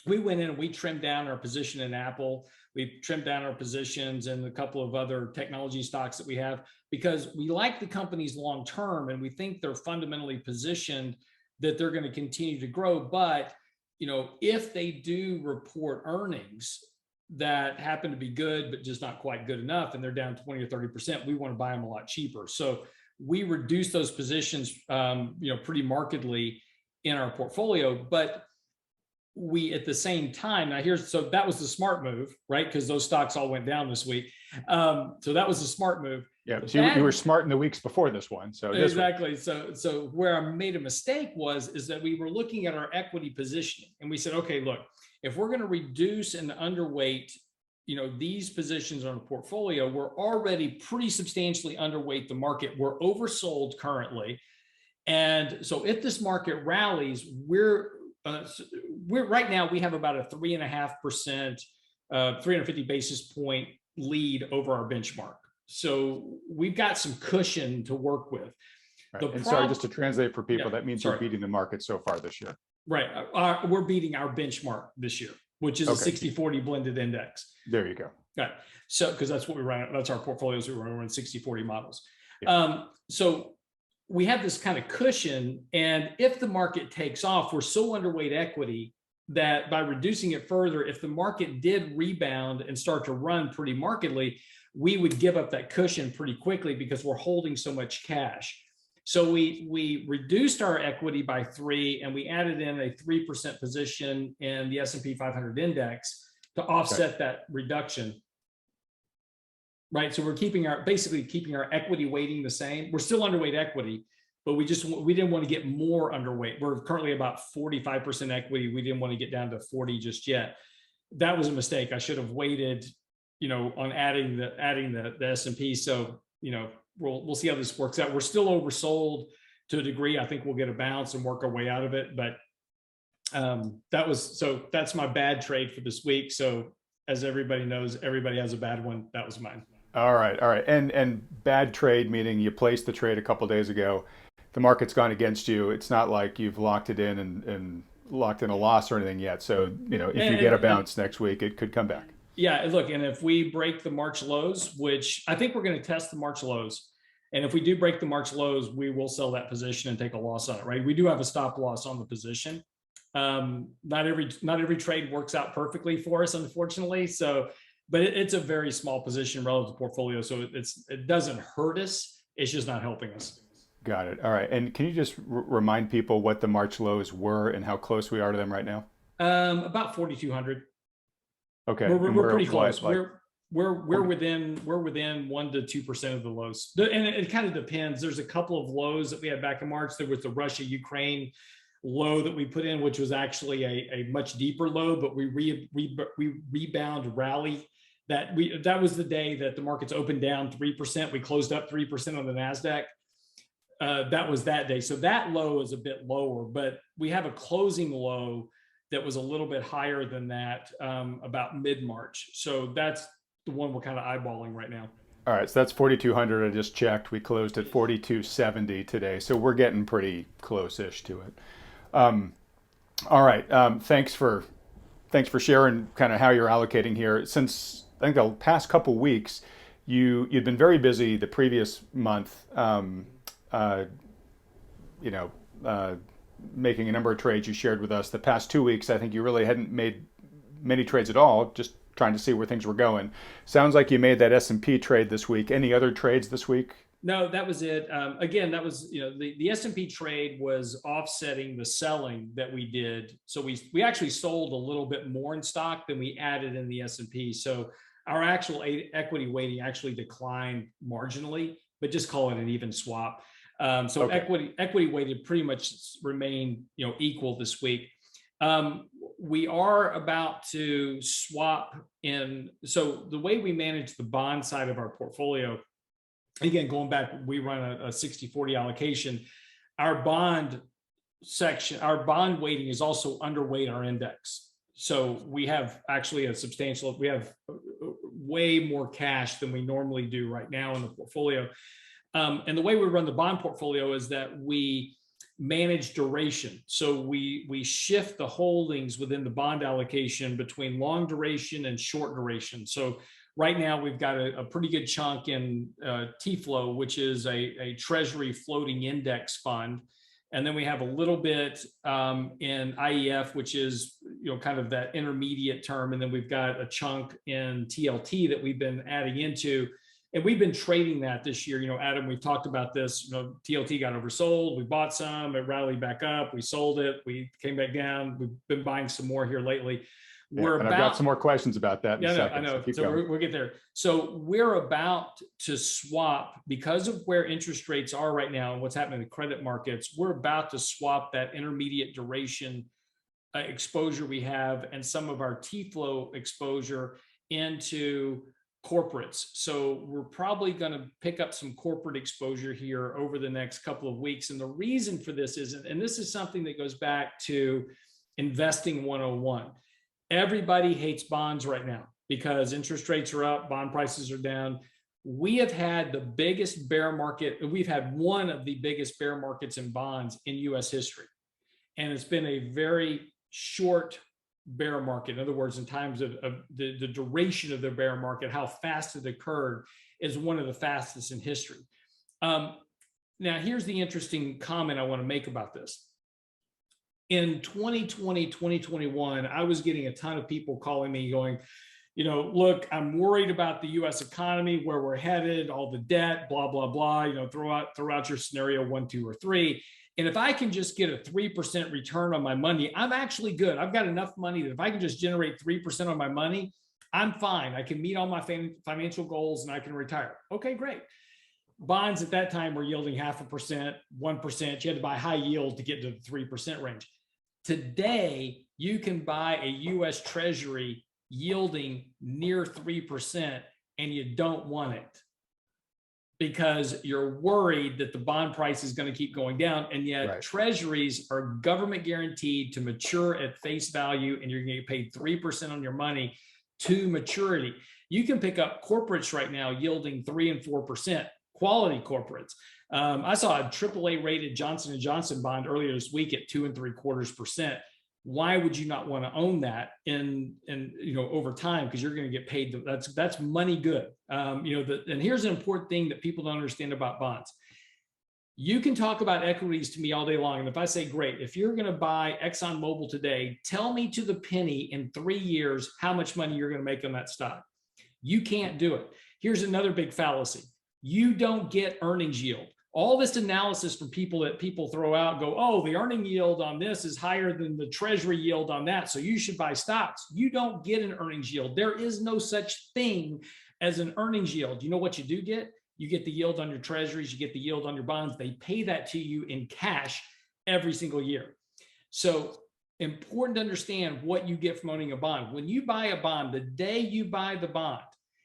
we went in and we trimmed down our position in Apple. We trimmed down our positions in a couple of other technology stocks that we have, because we like the companies long term, and we think they're fundamentally positioned that they're going to continue to grow. But if they do report earnings that happen to be good but just not quite good enough, and they're down 20 or 30%, we want to buy them a lot cheaper. So we reduced those positions pretty markedly in our portfolio. But we, at the same time, so that was the smart move, right? Because those stocks all went down this week. So that was the smart move. Yeah, so you were smart in the weeks before this one. So exactly. So where I made a mistake is that we were looking at our equity positioning, and we said, okay, look, if we're going to reduce and underweight, these positions on a portfolio, we're already pretty substantially underweight the market. We're oversold currently. And so if this market rallies, we're right now, we have about a 3.5%, 350 basis point lead over our benchmark. So we've got some cushion to work with. Right. Sorry, just to translate for people, that means you're beating the market so far this year. Right. We're beating our benchmark this year, which is a 60-40 blended index. There you go. Right. So, because that's what we run, that's our portfolios, we run 60-40 models. So we have this kind of cushion, and if the market takes off, we're so underweight equity that by reducing it further, if the market did rebound and start to run pretty markedly, we would give up that cushion pretty quickly because we're holding so much cash. So we reduced our equity by 3, and we added in a 3% position in the S&P 500 index to offset that reduction. Right, so we're basically keeping our equity weighting the same. We're still underweight equity, but we didn't want to get more underweight. We're currently about 45% equity. We didn't want to get down to 40 just yet. That was a mistake. I should have waited, on adding the S&P. So, we'll see how this works out. We're still oversold to a degree. I think we'll get a bounce and work our way out of it. But that's my bad trade for this week. So as everybody knows, everybody has a bad one. That was mine. All right. And bad trade, meaning you placed the trade a couple days ago. The market's gone against you. It's not like you've locked it in and locked in a loss or anything yet. So, if you get a bounce next week, it could come back. Yeah, look, and if we break the March lows, which I think we're going to test the March lows, and if we do break the March lows, we will sell that position and take a loss on it, right? We do have a stop loss on the position. Not every trade works out perfectly for us, unfortunately. So, but it's a very small position relative to portfolio, so it doesn't hurt us. It's just not helping us. Got it. All right. And can you just remind people what the March lows were and how close we are to them right now? About 4,200. Okay. We're pretty close. We're within 1 to 2% of the lows, and it kind of depends. There's a couple of lows that we had back in March. There was the Russia-Ukraine low that we put in, which was actually a much deeper low, but we rebound rally. That was the day that the markets opened down 3%. We closed up 3% on the NASDAQ. That was that day. So that low is a bit lower, but we have a closing low that was a little bit higher than that about mid-March. So that's the one we're kind of eyeballing right now. All right, so that's 4,200. I just checked. We closed at 4,270 today, so we're getting pretty close-ish to it. All right, thanks for sharing kind of how you're allocating here. Since I think the past couple weeks, you'd been very busy the previous month. Making a number of trades you shared with us. The past 2 weeks, I think you really hadn't made many trades at all, just trying to see where things were going. Sounds like you made that S&P trade this week. Any other trades this week? No, that was it. Again, that was, the S&P trade was offsetting the selling that we did. So we actually sold a little bit more in stock than we added in the S&P. So our actual equity weighting actually declined marginally, but just call it an even swap. Okay. Equity weighted pretty much remained, equal this week. We are about to swap in. So the way we manage the bond side of our portfolio, again, going back, we run a 60-40 allocation. Our bond weighting is also underweight our index. So we have actually we have way more cash than we normally do right now in the portfolio. And the way we run the bond portfolio is that we manage duration. So we shift the holdings within the bond allocation between long duration and short duration. So right now we've got a pretty good chunk in TFLO, which is a Treasury floating index fund. And then we have a little bit in IEF, which is kind of that intermediate term. And then we've got a chunk in TLT that we've been adding into. And we've been trading that this year. Adam, we've talked about this. TLT got oversold. We bought some. It rallied back up. We sold it. We came back down. We've been buying some more here lately. I've got some more questions about that in a second. I know. So we'll get there. So we're about to swap, because of where interest rates are right now and what's happening in the credit markets, we're about to swap that intermediate duration exposure we have and some of our TFLO exposure into corporates. So we're probably going to pick up some corporate exposure here over the next couple of weeks. And the reason for this is, and this is something that goes back to investing 101. Everybody hates bonds right now because interest rates are up, bond prices are down. We have had the biggest bear market. We've had one of the biggest bear markets in bonds in US history. And it's been a very short bear market. In other words, in times of the duration of the bear market, how fast it occurred is one of the fastest in history. Now, here's the interesting comment I want to make about this. In 2020, 2021, I was getting a ton of people calling me going, look, I'm worried about the US economy, where we're headed, all the debt, blah, blah, blah, throw out your scenario 1, 2, or 3. And if I can just get a 3% return on my money, I'm actually good. I've got enough money that if I can just generate 3% on my money, I'm fine. I can meet all my financial goals and I can retire. Okay, great. Bonds at that time were yielding 0.5%, 1%. You had to buy high yield to get to the 3% range. Today, you can buy a US Treasury yielding near 3% and you don't want it because you're worried that the bond price is going to keep going down. And yet Right. treasuries are government guaranteed to mature at face value, and you're going to get paid 3% on your money to maturity. You can pick up corporates right now yielding 3 and 4%, quality corporates. I saw a AAA rated Johnson & Johnson bond earlier this week at 2 3/4%. Why would you not want to own that in over time? Because you're going to get paid. That's money good. And here's an important thing that people don't understand about bonds. You can talk about equities to me all day long. And if I say, great, if you're going to buy ExxonMobil today, tell me to the penny in 3 years how much money you're going to make on that stock. You can't do it. Here's another big fallacy. You don't get earnings yield. All this analysis from people that people throw out go, oh, the earning yield on this is higher than the treasury yield on that, so you should buy stocks. You don't get an earnings yield. There is no such thing as an earnings yield. You know what you do get? You get the yield on your treasuries, you get the yield on your bonds. They pay that to you in cash every single year. So important to understand what you get from owning a bond. When you buy a bond, the day you buy the bond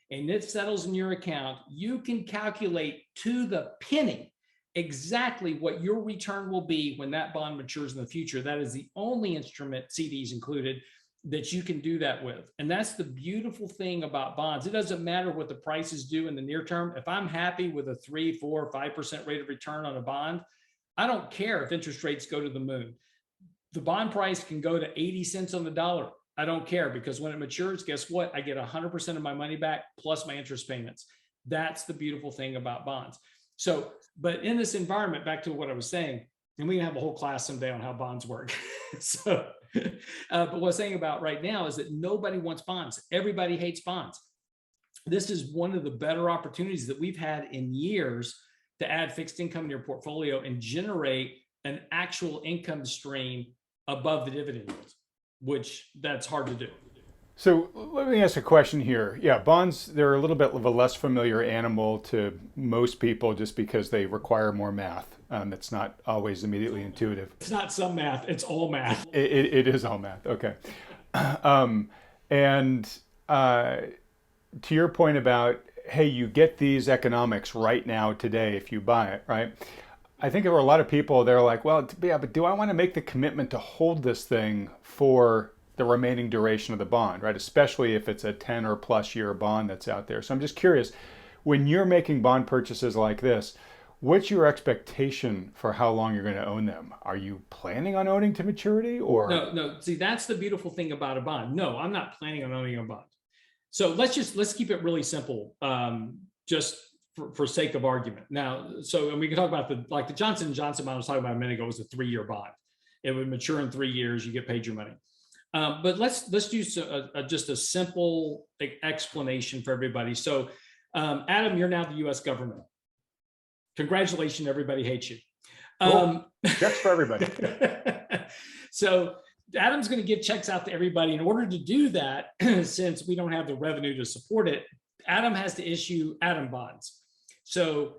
and it settles in your account, you can calculate to the penny exactly what your return will be when that bond matures in the future. That is the only instrument, CDs included, that you can do that with. And that's the beautiful thing about bonds. It doesn't matter what the prices do in the near term. If I'm happy with a 3, 4, 5% rate of return on a bond, I don't care if interest rates go to the moon. The bond price can go to 80 cents on the dollar. I don't care, because when it matures, guess what? I get 100% of my money back plus my interest payments. That's the beautiful thing about bonds. So, but in this environment, back to what I was saying, and we can have a whole class someday on how bonds work. But what I'm saying about right now is that nobody wants bonds. Everybody hates bonds. This is one of the better opportunities that we've had in years to add fixed income in your portfolio and generate an actual income stream above the dividend yield, which that's hard to do. So let me ask a question here. Yeah, bonds, they're a little bit of a less familiar animal to most people just because they require more math. It's not always immediately intuitive. It's not some math, it's all math. It is all math. Okay. And to your point about, hey, you get these economics right now today if you buy it, right? I think there were a lot of people, they're like, well, yeah, but do I want to make the commitment to hold this thing for the remaining duration of the bond, right? Especially if it's a 10 or plus year bond that's out there. So I'm just curious, when you're making bond purchases like this, what's your expectation for how long you're going to own them? Are you planning on owning to maturity or? No. See, that's the beautiful thing about a bond. No, I'm not planning on owning a bond. So let's keep it really simple, just for sake of argument. Now, and we can talk about the Johnson & Johnson bond I was talking about a minute ago was a 3-year bond. It would mature in 3 years, you get paid your money. But let's do just a simple explanation for everybody. So, Adam, you're now the U.S. government. Congratulations, everybody hates you. Cool. Checks for everybody. So Adam's going to give checks out to everybody. In order to do that, since we don't have the revenue to support it, Adam has to issue Adam bonds. So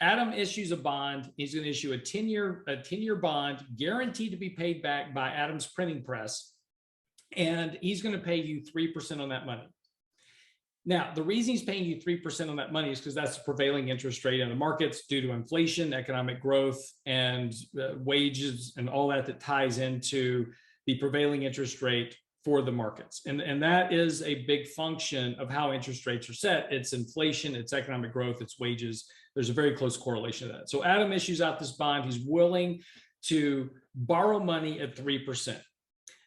Adam issues a bond. He's going to issue a 10-year bond guaranteed to be paid back by Adam's printing press. And he's going to pay you 3% on that money. Now, the reason he's paying you 3% on that money is because that's the prevailing interest rate in the markets due to inflation, economic growth, and wages and all that ties into the prevailing interest rate for the markets. And that is a big function of how interest rates are set. It's inflation, it's economic growth, it's wages. There's a very close correlation to that. So Adam issues out this bond. He's willing to borrow money at 3%.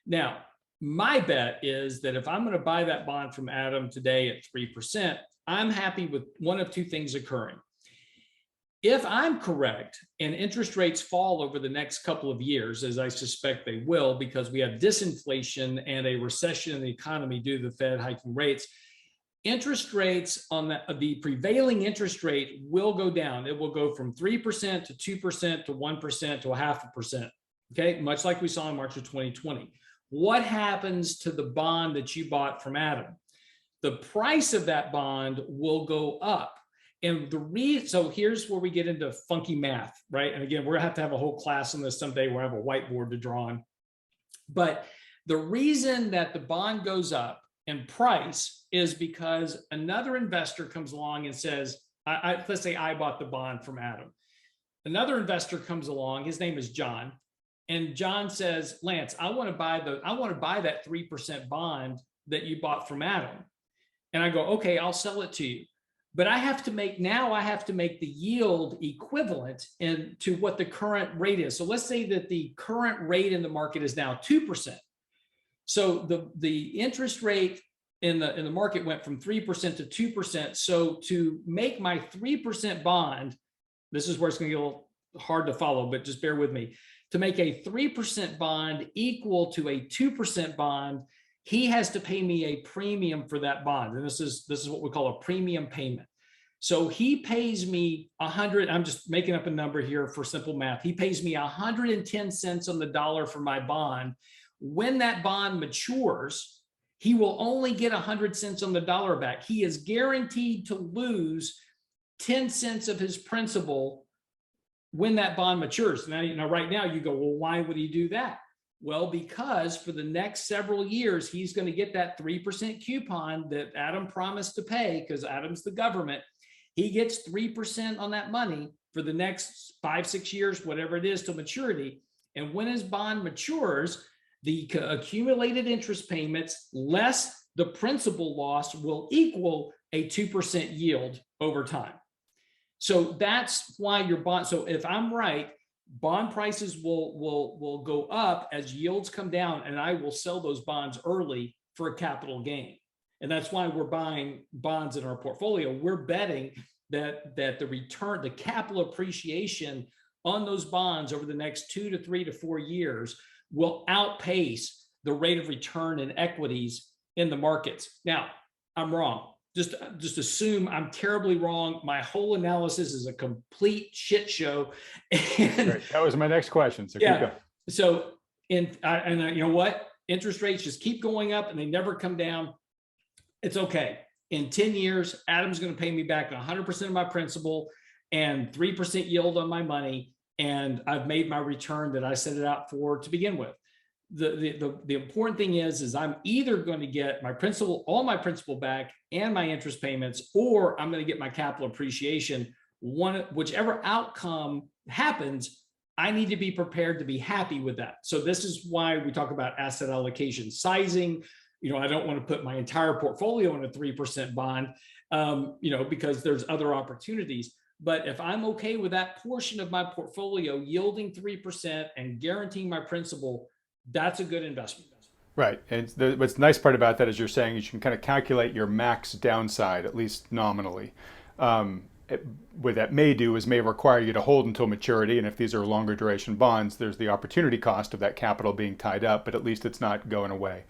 Now, my bet is that if I'm going to buy that bond from Adam today at 3%, I'm happy with one of two things occurring. if I'm correct and interest rates fall over the next couple of years, as I suspect they will, because we have disinflation and a recession in the economy due to the Fed hiking rates, interest rates on the prevailing interest rate will go down. It will go from 3% to 2% to 1% to 0.5%. Okay, much like we saw in March of 2020. What happens to the bond that you bought from Adam? The price of that bond will go up. And so here's where we get into funky math, right? And again, we're gonna have a whole class on this someday. We'll have a whiteboard to draw on. But the reason that the bond goes up in price is because another investor comes along and says, let's say I bought the bond from Adam. Another investor comes along, his name is John, and John says, Lance, I want to buy that 3% bond that you bought from Adam. And I go, okay, I'll sell it to you. But I have to make the yield equivalent to what the current rate is. So let's say that the current rate in the market is now 2%. So the interest rate in the market went from 3% to 2%. So to make my 3% bond, this is where it's going to get a little hard to follow, but just bear with me. To make a 3% bond equal to a 2% bond, he has to pay me a premium for that bond. And this is what we call a premium payment. So he pays me 100, I'm just making up a number here for simple math. He pays me 110 cents on the dollar for my bond. When that bond matures, he will only get 100 cents on the dollar back. He is guaranteed to lose 10 cents of his principal when that bond matures. Now, right now you go, well, why would he do that? Well, because for the next several years, he's going to get that 3% coupon that Adam promised to pay, because Adam's the government. He gets 3% on that money for the next 5-6 years, whatever it is, to maturity. And when his bond matures, the accumulated interest payments less the principal loss will equal a 2% yield over time. So that's why your bond. So if I'm right, bond prices will go up as yields come down, and I will sell those bonds early for a capital gain. And that's why we're buying bonds in our portfolio. We're betting that the return, the capital appreciation on those bonds over the next 2 to 3 to 4 years will outpace the rate of return in equities in the markets. Now, I'm wrong. Just assume I'm terribly wrong. My whole analysis is a complete shit show. And Great. That was my next question. So yeah. keep going. So you know what? Interest rates just keep going up and they never come down. It's okay. In 10 years, Adam's going to pay me back 100% of my principal and 3% yield on my money. And I've made my return that I set it out for to begin with. The important thing is I'm either going to get my principal, all my principal back and my interest payments, or I'm going to get my capital appreciation. Whichever outcome happens, I need to be prepared to be happy with that. So this is why we talk about asset allocation sizing. I don't want to put my entire portfolio in a 3% bond, because there's other opportunities. But if I'm okay with that portion of my portfolio yielding 3% and guaranteeing my principal, that's a good investment. Right. And what's the nice part about that is you're saying you can kind of calculate your max downside, at least nominally. What that may do is may require you to hold until maturity. And if these are longer duration bonds, there's the opportunity cost of that capital being tied up, but at least it's not going away.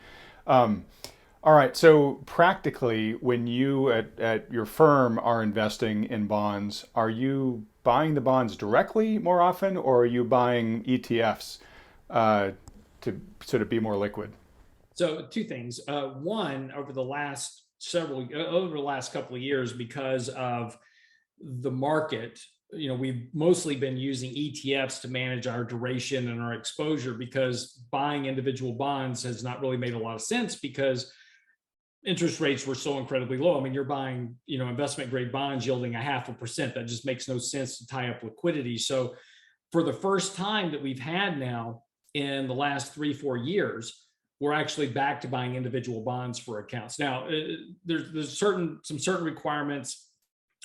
All right. So practically, when you at your firm are investing in bonds, are you buying the bonds directly more often, or are you buying ETFs to sort of be more liquid? So two things. One, over the last couple of years, because of the market, we've mostly been using ETFs to manage our duration and our exposure, because buying individual bonds has not really made a lot of sense because interest rates were so incredibly low. I mean, you're buying, investment grade bonds yielding 0.5%. That just makes no sense to tie up liquidity. So for the first time that we've had now in the last 3-4 years, we're actually back to buying individual bonds for accounts. Now, there's some certain requirements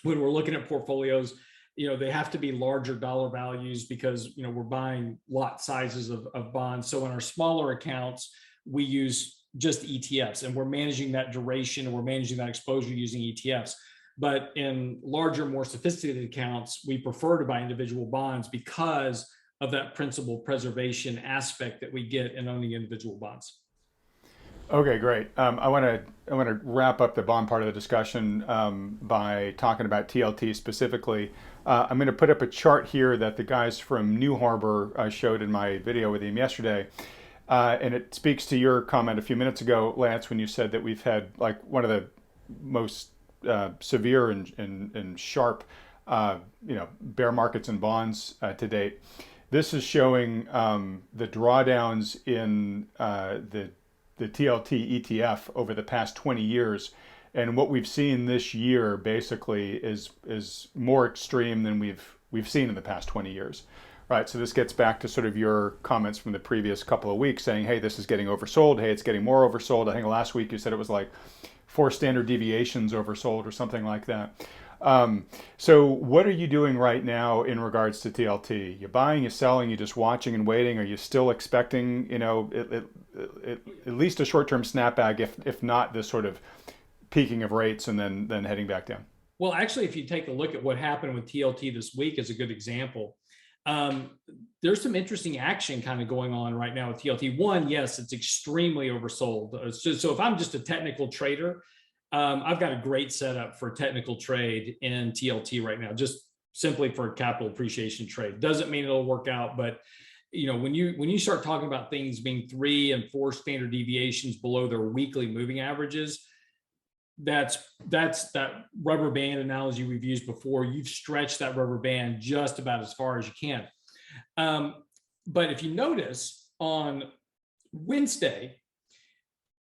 when we're looking at portfolios. They have to be larger dollar values because, we're buying lot sizes of bonds. So in our smaller accounts, we use just ETFs, and we're managing that duration and we're managing that exposure using ETFs. But in larger, more sophisticated accounts, we prefer to buy individual bonds because of that principal preservation aspect that we get in owning individual bonds. Okay, great. I want to wrap up the bond part of the discussion by talking about TLT specifically. I'm going to put up a chart here that the guys from New Harbor showed in my video with him yesterday, and it speaks to your comment a few minutes ago, Lance, when you said that we've had like one of the most severe and sharp, bear markets and bonds to date. This is showing the drawdowns in the TLT ETF over the past 20 years. And what we've seen this year basically is more extreme than we've seen in the past 20 years. Right, so this gets back to sort of your comments from the previous couple of weeks saying, hey, this is getting oversold. Hey, it's getting more oversold. I think last week you said it was like 4 standard deviations oversold or something like that. So what are you doing right now in regards to TLT? You buying, you selling, you just watching and waiting? Are you still expecting, at least a short-term snapback, if not this sort of peaking of rates and then heading back down? Well, actually, if you take a look at what happened with TLT this week is a good example. There's some interesting action kind of going on right now with TLT. One, yes, it's extremely oversold. So if I'm just a technical trader, I've got a great setup for technical trade in TLT right now, just simply for a capital appreciation trade. Doesn't mean it'll work out, but when you start talking about things being 3 and 4 standard deviations below their weekly moving averages, that's that rubber band analogy we've used before. You've stretched that rubber band just about as far as you can. But if you notice on Wednesday,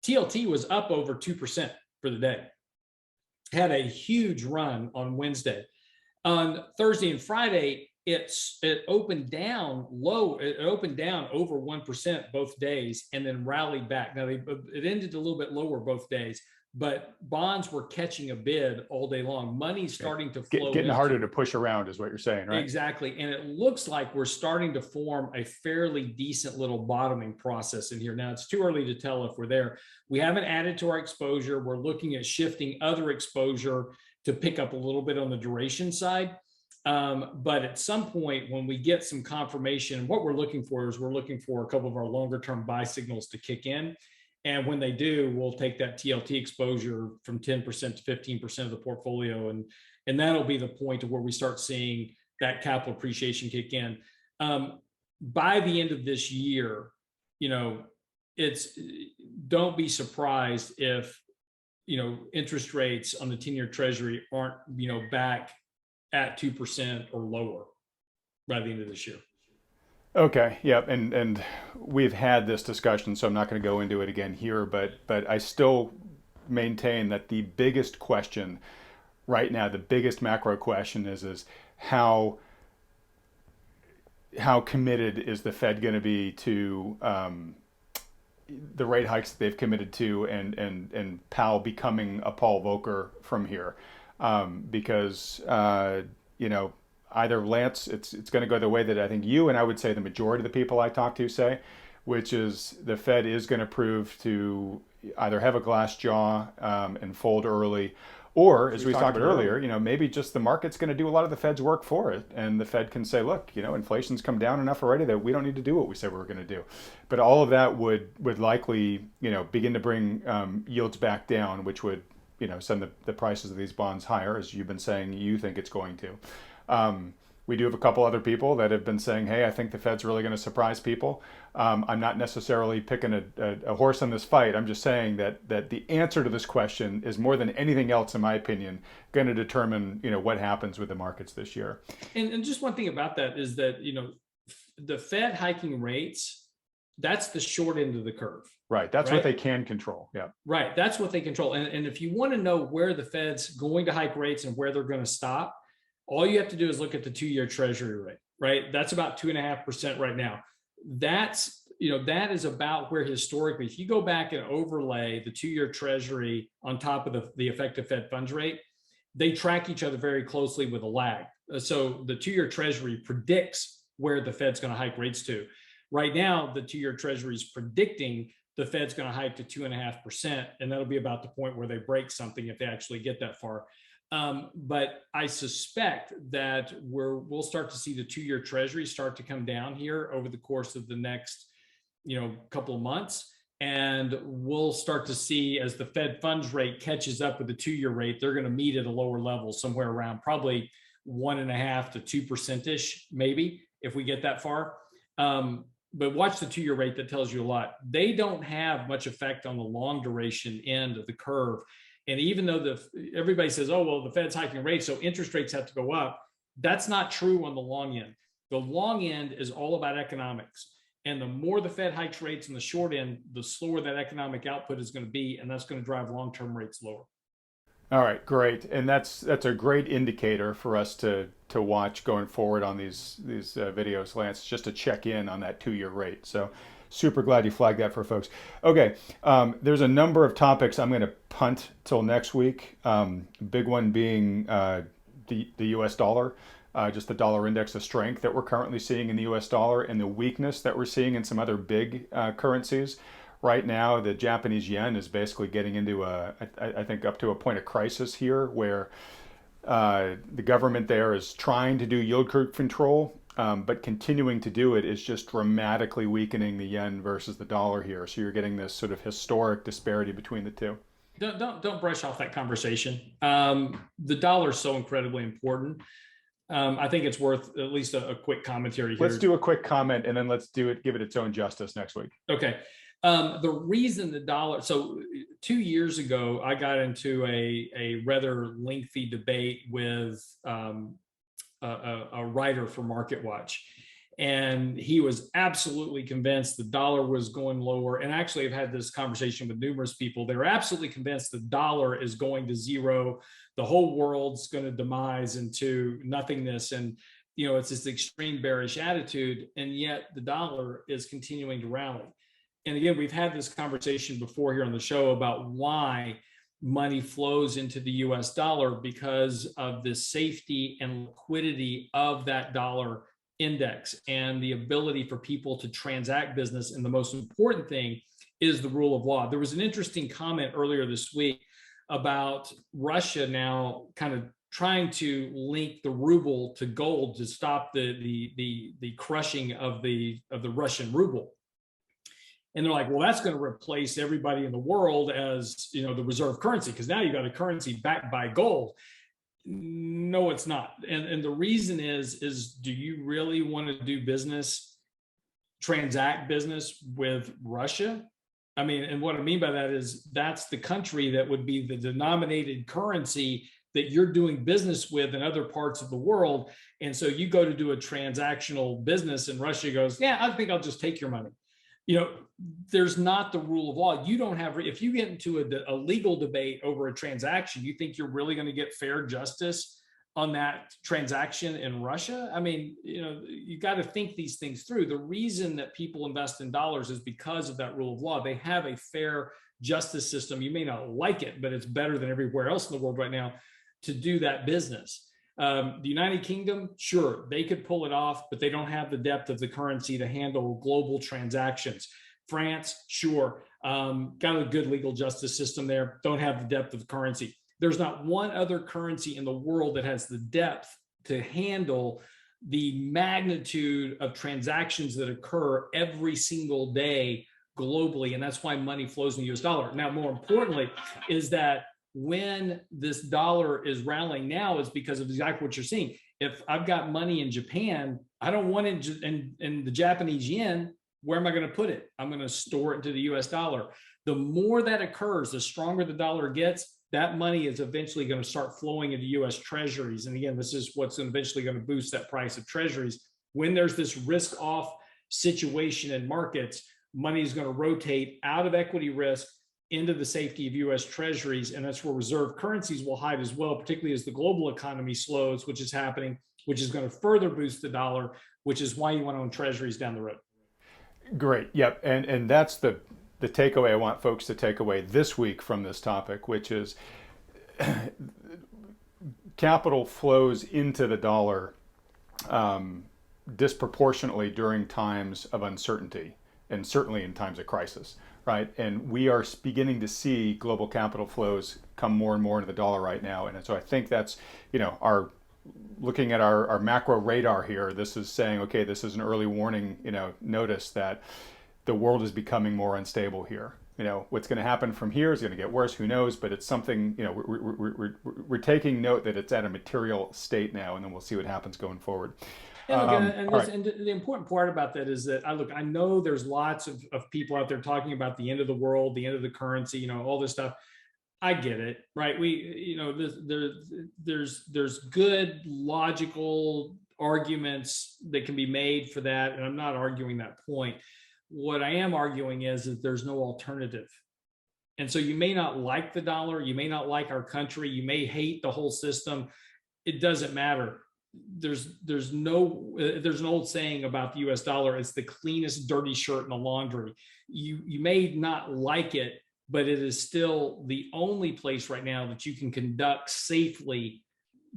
TLT was up over 2% for the day. Had a huge run on Wednesday. On Thursday and Friday, it opened down low. It opened down over 1% both days and then rallied back. Now it ended a little bit lower both days, but bonds were catching a bid all day long. Money's starting to flow. Getting harder to push around is what you're saying, right? Exactly. And it looks like we're starting to form a fairly decent little bottoming process in here. Now, it's too early to tell if we're there. We haven't added to our exposure. We're looking at shifting other exposure to pick up a little bit on the duration side. But at some point, when we get some confirmation, what we're looking for is a couple of our longer term buy signals to kick in. And when they do, we'll take that TLT exposure from 10% to 15% of the portfolio. And that'll be the point of where we start seeing that capital appreciation kick in. By the end of this year, don't be surprised if, interest rates on the 10-year treasury aren't, back at 2% or lower by the end of this year. Okay, yeah, and we've had this discussion, so I'm not going to go into it again here, but I still maintain that the biggest question right now, the biggest macro question is how committed is the Fed going to be to the rate hikes that they've committed to, and Powell becoming a Paul Volcker from here, because either Lance, it's going to go the way that I think you and I would say the majority of the people I talk to say, which is the Fed is going to prove to either have a glass jaw and fold early, or as we talked about earlier, maybe just the market's going to do a lot of the Fed's work for it, and the Fed can say, look, inflation's come down enough already that we don't need to do what we said we were going to do. But all of that would likely begin to bring yields back down, which would send the prices of these bonds higher, as you've been saying you think it's going to. We do have a couple other people that have been saying, hey, I think the Fed's really going to surprise people. I'm not necessarily picking a horse in this fight. I'm just saying that the answer to this question is more than anything else, in my opinion, going to determine what happens with the markets this year. And just one thing about that is that the Fed hiking rates, that's the short end of the curve. Right. That's what they can control. Yeah. Right. That's what they control. And if you want to know where the Fed's going to hike rates and where they're going to stop, all you have to do is look at the 2-year treasury rate, right? That's about 2.5% right now. That is about where historically, if you go back and overlay the 2-year treasury on top of the effective Fed funds rate, they track each other very closely with a lag. So the 2-year treasury predicts where the Fed's going to hike rates to. Right now, the 2-year treasury is predicting the Fed's going to hike to 2.5%, and that'll be about the point where they break something if they actually get that far. But I suspect that we'll start to see the 2-year Treasury start to come down here over the course of the next, couple of months. And we'll start to see, as the Fed funds rate catches up with the 2-year rate, they're going to meet at a lower level, somewhere around probably 1.5% to 2% ish, maybe, if we get that far. But watch the 2-year rate. That tells you a lot. They don't have much effect on the long duration end of the curve. And even though everybody says, oh, well, the Fed's hiking rates, so interest rates have to go up, that's not true on the long end. The long end is all about economics. And the more the Fed hikes rates in the short end, the slower that economic output is going to be, and that's going to drive long-term rates lower. All right, great, and that's a great indicator for us to watch going forward on these videos, Lance, just to check in on that 2-year rate. So, super glad you flagged that for folks. Okay, there's a number of topics I'm going to punt till next week. Big one being the U.S. dollar. Just the dollar index of strength that we're currently seeing in the US dollar and the weakness that we're seeing in some other big currencies. Right now, the Japanese yen is basically getting into I think up to a point of crisis here where the government there is trying to do yield curve control, but continuing to do it is just dramatically weakening the yen versus the dollar here. So you're getting this sort of historic disparity between the two. Don't brush off that conversation. The dollar is so incredibly important. I think it's worth at least a quick commentary here. Let's do a quick comment and then let's give it its own justice next week. Okay. The reason the dollar, so 2 years ago, I got into a rather lengthy debate with a writer for MarketWatch. And he was absolutely convinced the dollar was going lower. And actually, I've had this conversation with numerous people. They're absolutely convinced the dollar is going to zero. The whole world's going to demise into nothingness. And, it's this extreme bearish attitude. And yet the dollar is continuing to rally. And again, we've had this conversation before here on the show about why money flows into the US dollar, because of the safety and liquidity of that dollar index and the ability for people to transact business. And the most important thing is the rule of law. There was an interesting comment earlier this week about Russia now kind of trying to link the ruble to gold to stop the crushing of the Russian ruble. And they're like, well, that's going to replace everybody in the world as, the reserve currency, because now you've got a currency backed by gold. No, it's not. And the reason is do you really want to do business, transact business with Russia? I mean, and what I mean by that is that's the country that would be the denominated currency that you're doing business with in other parts of the world. And so you go to do a transactional business and Russia goes, yeah, I think I'll just take your money. There's not the rule of law. You don't have, if you get into a legal debate over a transaction, you think you're really going to get fair justice on that transaction in Russia? I mean, you got to think these things through. The reason that people invest in dollars is because of that rule of law. They have a fair justice system. You may not like it, but it's better than everywhere else in the world right now to do that business. The United Kingdom, sure, they could pull it off, but they don't have the depth of the currency to handle global transactions. France, sure, got a good legal justice system there, don't have the depth of the currency. There's not one other currency in the world that has the depth to handle the magnitude of transactions that occur every single day globally. And that's why money flows in the US dollar. Now, more importantly, is that when this dollar is rallying now is because of exactly what you're seeing. If I've got money in Japan, I don't want it in the Japanese yen. Where am I going to put it? I'm going to store it into the US dollar. The more that occurs, the stronger the dollar gets, that money is eventually going to start flowing into US treasuries. And again, this is what's eventually going to boost that price of treasuries. When there's this risk off situation in markets, money is going to rotate out of equity risk into the safety of US treasuries. And that's where reserve currencies will hide as well, particularly as the global economy slows, which is happening, which is going to further boost the dollar, which is why you want to own treasuries down the road. Great. Yep. And that's the takeaway I want folks to take away this week from this topic, which is capital flows into the dollar disproportionately during times of uncertainty, and certainly in times of crisis. right? And we are beginning to see global capital flows come more and more into the dollar right now. And so I think that's, our looking at our macro radar here, this is saying, okay, this is an early warning, notice that the world is becoming more unstable here. What's going to happen from here is going to get worse. Who knows? But it's something, we're taking note that it's at a material state now, and then we'll see what happens going forward. Yeah, look, and the important part about that is that I know there's lots of people out there talking about the end of the world, the end of the currency, all this stuff. I get it, right? There's good logical arguments that can be made for that, and I'm not arguing that point. What I am arguing is that there's no alternative. And so you may not like the dollar, you may not like our country, you may hate the whole system. It doesn't matter. There's an old saying about the US dollar, it's the cleanest dirty shirt in the laundry. You may not like it, but it is still the only place right now that you can conduct safely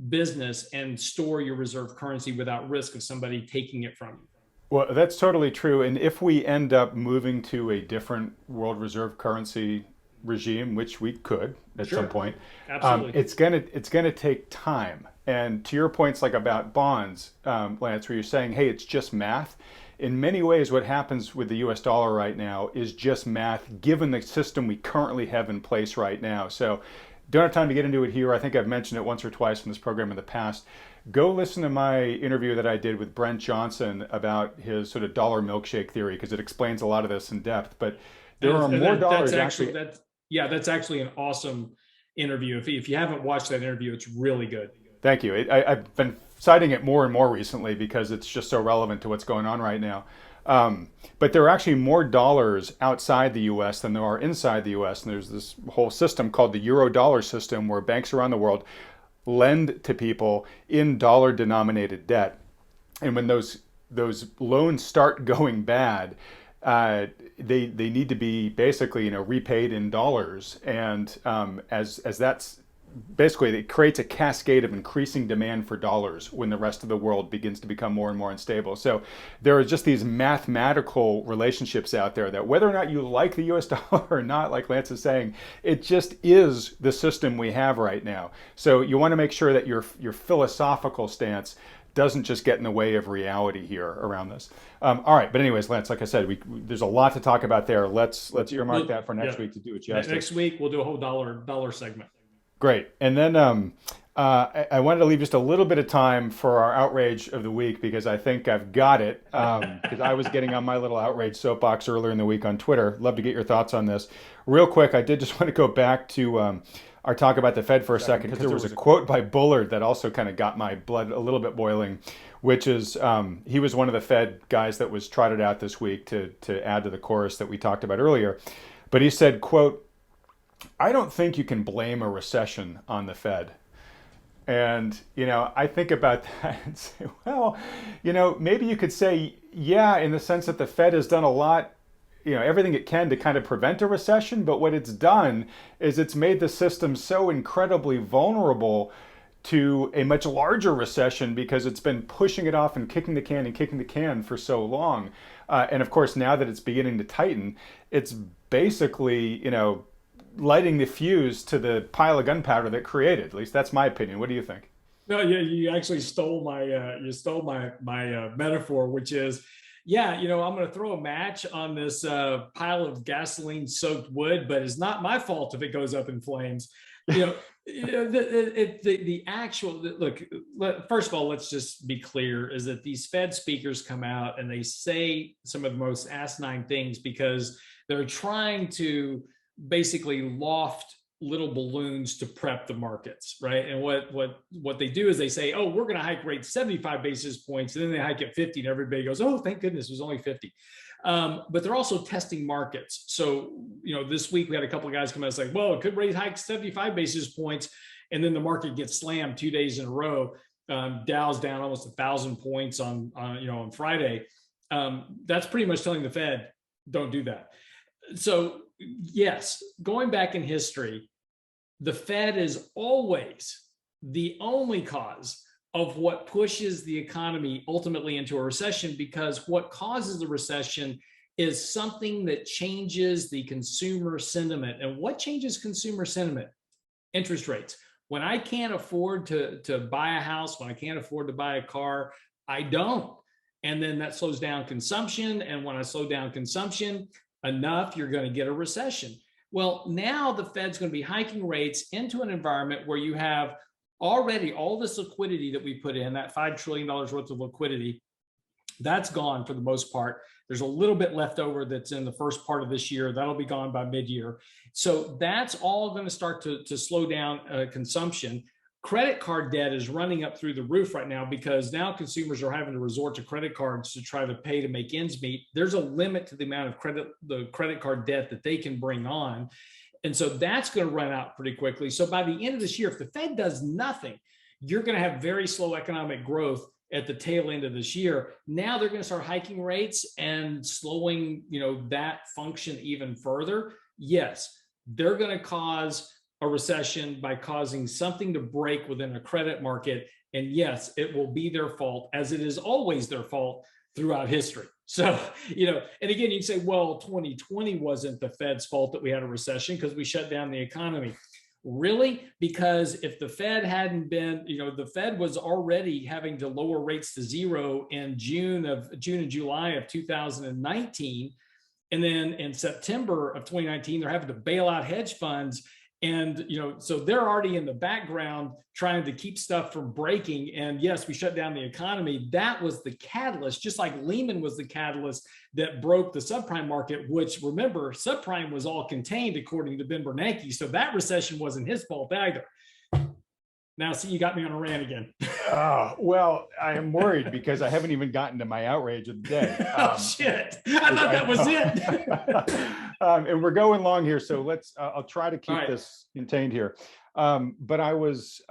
business and store your reserve currency without risk of somebody taking it from you. Well, that's totally true. And if we end up moving to a different world reserve currency regime, which we could at some point, absolutely, it's gonna take time. And to your points, like about bonds, Lance, where you're saying, hey, it's just math. In many ways, what happens with the US dollar right now is just math, given the system we currently have in place right now. So don't have time to get into it here. I think I've mentioned it once or twice in this program in the past. Go listen to my interview that I did with Brent Johnson about his sort of dollar milkshake theory, because it explains a lot of this in depth. But there are more dollars actually. That's actually an awesome interview. If you haven't watched that interview, it's really good. Thank you. I've been citing it more and more recently because it's just so relevant to what's going on right now. But there are actually more dollars outside the US than there are inside the US. And there's this whole system called the euro dollar system, where banks around the world lend to people in dollar denominated debt. And when those loans start going bad, they need to be basically repaid in dollars. And as that's basically, it creates a cascade of increasing demand for dollars when the rest of the world begins to become more and more unstable. So there are just these mathematical relationships out there that whether or not you like the US dollar or not, like Lance is saying, it just is the system we have right now. So you want to make sure that your philosophical stance doesn't just get in the way of reality here around this. All right, but anyways, Lance, like I said, there's a lot to talk about there. Let's earmark that for next week to do it justice. Next week we'll do a whole dollar segment. Great. And then I wanted to leave just a little bit of time for our outrage of the week, because I think I've got it, because I was getting on my little outrage soapbox earlier in the week on Twitter. Love to get your thoughts on this. Real quick, I did just want to go back to our talk about the Fed for a second, because there was a quote by Bullard that also kind of got my blood a little bit boiling, which is he was one of the Fed guys that was trotted out this week to add to the chorus that we talked about earlier. But he said, quote, "I don't think you can blame a recession on the Fed." And, I think about that and say, well, maybe you could say, yeah, in the sense that the Fed has done a lot, everything it can to kind of prevent a recession. But what it's done is it's made the system so incredibly vulnerable to a much larger recession, because it's been pushing it off and kicking the can for so long. And of course, now that it's beginning to tighten, it's basically, lighting the fuse to the pile of gunpowder that created. At least that's my opinion. What do you think? No, yeah, you actually stole my metaphor, which is, I'm going to throw a match on this pile of gasoline-soaked wood, but it's not my fault if it goes up in flames. The actual look. First of all, let's just be clear: is that these Fed speakers come out and they say some of the most asinine things because they're trying to basically loft little balloons to prep the markets, right? And what they do is they say, oh, we're going to hike rates 75 basis points, and then they hike at 50, and everybody goes, oh, thank goodness it was only 50. But they're also testing markets. So, this week we had a couple of guys come out and say, well, it could rate hike 75 basis points, and then the market gets slammed 2 days in a row. Dow's down almost 1,000 points on Friday. That's pretty much telling the Fed, don't do that. So yes, going back in history, the Fed is always the only cause of what pushes the economy ultimately into a recession, because what causes the recession is something that changes the consumer sentiment. And what changes consumer sentiment? Interest rates. When I can't afford to buy a house, when I can't afford to buy a car, I don't. And then that slows down consumption. And when I slow down consumption enough, you're going to get a recession. Well, now the Fed's going to be hiking rates into an environment where you have already all this liquidity that we put in, that $5 trillion worth of liquidity, that's gone for the most part. There's a little bit left over that's in the first part of this year. That'll be gone by mid-year. So that's all going to start to slow down consumption. Credit card debt is running up through the roof right now because now consumers are having to resort to credit cards to try to pay to make ends meet. There's a limit to the amount of the credit card debt that they can bring on. And so that's going to run out pretty quickly. So by the end of this year, if the Fed does nothing, you're going to have very slow economic growth at the tail end of this year. Now they're going to start hiking rates and slowing, that function even further. Yes, they're going to cause a recession by causing something to break within a credit market. And yes, it will be their fault, as it is always their fault throughout history. So, and again, you can say, well, 2020 wasn't the Fed's fault that we had a recession because we shut down the economy. Really? Because if the Fed hadn't been, the Fed was already having to lower rates to zero in June and July of 2019. And then in September of 2019, they're having to bail out hedge funds. And, so they're already in the background trying to keep stuff from breaking. And yes, we shut down the economy. That was the catalyst, just like Lehman was the catalyst that broke the subprime market, which, remember, subprime was all contained according to Ben Bernanke. So that recession wasn't his fault either. Now, see, you got me on a rant again. Well, I am worried because I haven't even gotten to my outrage of the day. Shit. I thought that was it. And we're going long here, so I'll try to keep this contained here. But I was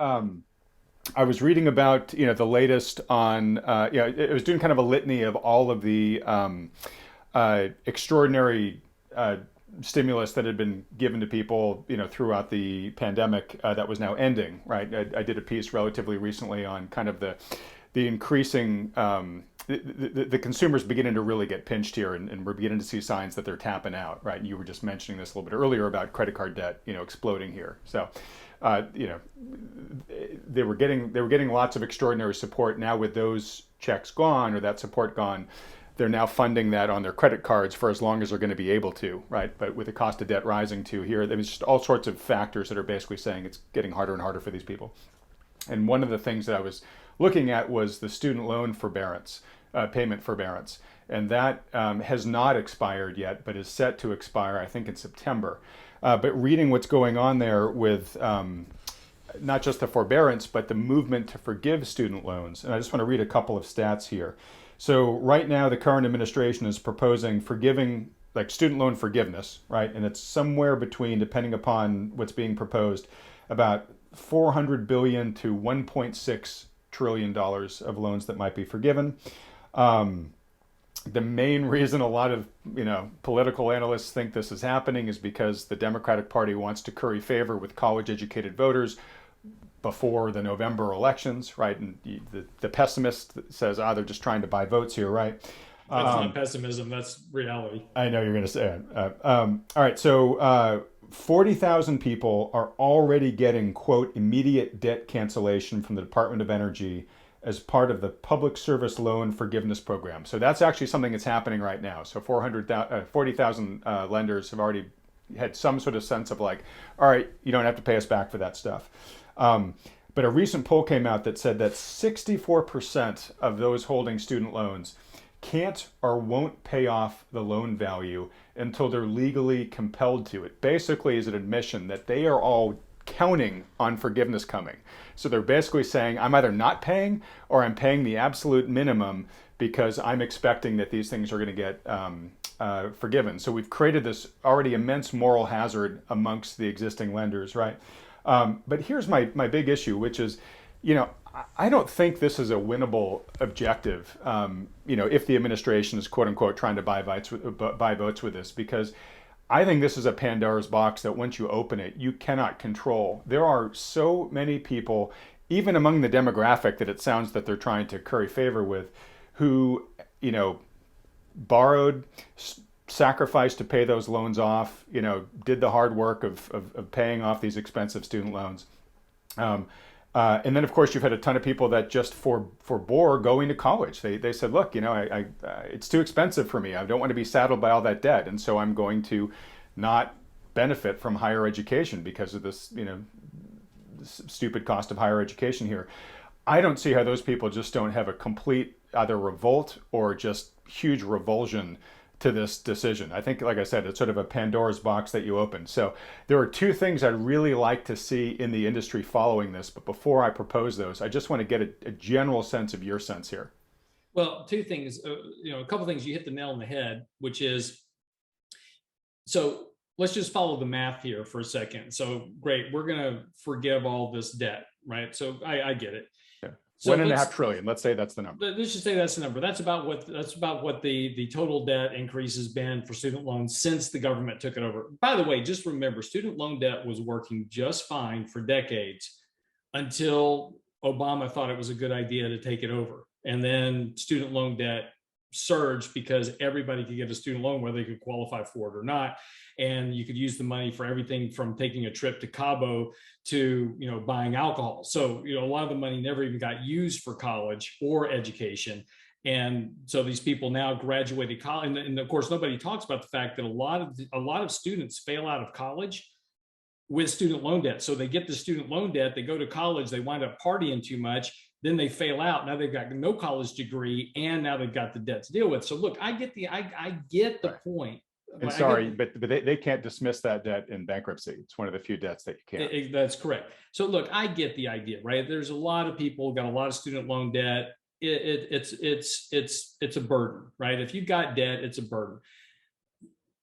reading about, the latest on, it was doing kind of a litany of all of the extraordinary stimulus that had been given to people, throughout the pandemic that was now ending, right? I did a piece relatively recently on kind of the increasing, the consumers beginning to really get pinched here, and we're beginning to see signs that they're tapping out, right? And you were just mentioning this a little bit earlier about credit card debt, exploding here. So, they were getting lots of extraordinary support. Now with those checks gone, or that support gone, they're now funding that on their credit cards for as long as they're going to be able to, right? But with the cost of debt rising too here, there's just all sorts of factors that are basically saying it's getting harder and harder for these people. And one of the things that I was looking at was the student loan forbearance, payment forbearance. And that has not expired yet, but is set to expire, I think, in September. But reading what's going on there with not just the forbearance, but the movement to forgive student loans. And I just want to read a couple of stats here. So right now, the current administration is proposing forgiving, like student loan forgiveness, right? And it's somewhere between, depending upon what's being proposed, about $400 billion to $1.6 trillion of loans that might be forgiven. The main reason a lot of political analysts think this is happening is because the Democratic Party wants to curry favor with college-educated voters before the November elections, right? And the pessimist says, they're just trying to buy votes here, right? That's not pessimism, that's reality. I know you're going to say it. All right, so 40,000 people are already getting, quote, immediate debt cancellation from the Department of Energy as part of the Public Service Loan Forgiveness Program. So that's actually something that's happening right now. So 40,000 lenders have already had some sort of sense of like, all right, you don't have to pay us back for that stuff. But a recent poll came out that said that 64% of those holding student loans can't or won't pay off the loan value until they're legally compelled to. It basically is an admission that they are all counting on forgiveness coming. So they're basically saying, I'm either not paying or I'm paying the absolute minimum because I'm expecting that these things are going to get forgiven. So we've created this already immense moral hazard amongst the existing lenders, right? But here's my big issue, which is, I don't think this is a winnable objective, if the administration is, quote unquote, trying to buy votes with this, because I think this is a Pandora's box that once you open it, you cannot control. There are so many people, even among the demographic that it sounds that they're trying to curry favor with, who, borrowed, sacrificed to pay those loans off, did the hard work of paying off these expensive student loans. And then, of course, you've had a ton of people that just forbore going to college. They said, look, it's too expensive for me. I don't want to be saddled by all that debt. And so I'm going to not benefit from higher education because of this, stupid cost of higher education here. I don't see how those people just don't have a complete either revolt or just huge revulsion to this decision. I think, like I said, it's sort of a Pandora's box that you open. So there are two things I'd really like to see in the industry following this. But before I propose those, I just want to get a general sense of your sense here. Well, two things, a couple of things, you hit the nail on the head, which is, so let's just follow the math here for a second. So great, we're going to forgive all this debt, right? So I get it. So $1.5 trillion. Let's say that's the number. Let's just say that's the number. That's about what the total debt increase has been for student loans since the government took it over. By the way, just remember, student loan debt was working just fine for decades until Obama thought it was a good idea to take it over. And then student loan debt surged because everybody could get a student loan, whether they could qualify for it or not. And you could use the money for everything from taking a trip to Cabo to, buying alcohol. So, a lot of the money never even got used for college or education. And so these people now graduated college. And of course, nobody talks about the fact that a lot of students fail out of college with student loan debt. So they get the student loan debt, they go to college, they wind up partying too much, then they fail out. Now they've got no college degree, and now they've got the debt to deal with. So look, I get the point. And sorry, but they can't dismiss that debt in bankruptcy. It's one of the few debts that you can't. That's correct. So look, I get the idea, right? There's a lot of people got a lot of student loan debt. It's a burden, right? If you've got debt, it's a burden.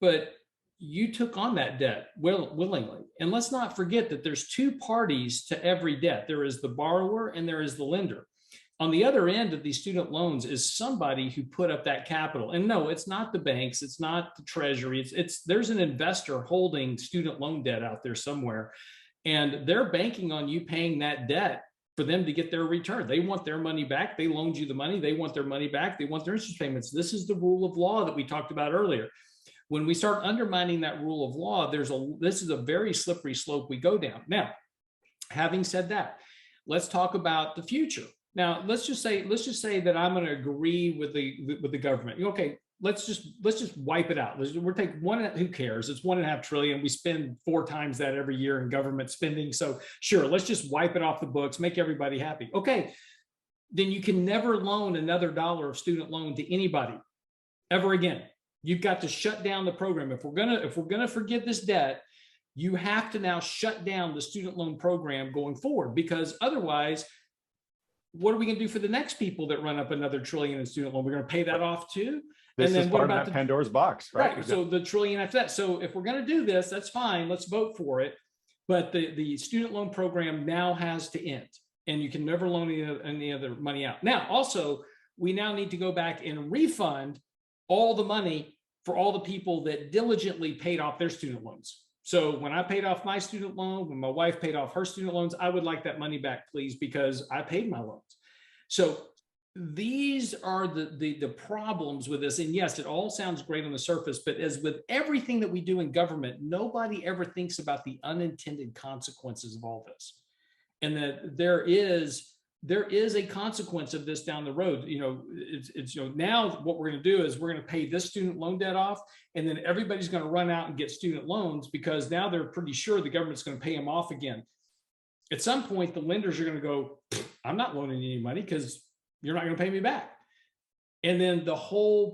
But you took on that debt willingly. And let's not forget that there's two parties to every debt. There is the borrower and there is the lender. On the other end of these student loans is somebody who put up that capital. And no, it's not the banks, it's not the treasury. There's an investor holding student loan debt out there somewhere, and they're banking on you paying that debt for them to get their return. They want their money back. They loaned you the money. They want their money back. They want their interest payments. This is the rule of law that we talked about earlier. When we start undermining that rule of law, this is a very slippery slope we go down. Now, having said that, let's talk about the future. Now, let's just say that I'm going to agree with the government. Okay, let's just wipe it out. We'll take one. Who cares? It's $1.5 trillion. We spend 4 times that every year in government spending. So sure, let's just wipe it off the books, make everybody happy. Okay, then you can never loan another dollar of student loan to anybody ever again. You've got to shut down the program. If we're gonna forgive this debt, you have to now shut down the student loan program going forward, because otherwise, what are we going to do for the next people that run up another trillion in student loan? We're going to pay that off too. This and then is part of that Pandora's box, right? Right. So the trillion after that. So if we're going to do this, that's fine. Let's vote for it. But the student loan program now has to end, and you can never loan any other money out. Now, also, we now need to go back and refund all the money for all the people that diligently paid off their student loans. So when I paid off my student loan, when my wife paid off her student loans, I would like that money back, please, because I paid my loans. So these are the problems with this. And yes, it all sounds great on the surface, but as with everything that we do in government, nobody ever thinks about the unintended consequences of all this. And that there is a consequence of this down the road. Now what we're going to do is we're going to pay this student loan debt off, and then everybody's going to run out and get student loans because now they're pretty sure the government's going to pay them off again. At some point, the lenders are going to go, I'm not loaning you any money because you're not going to pay me back. And then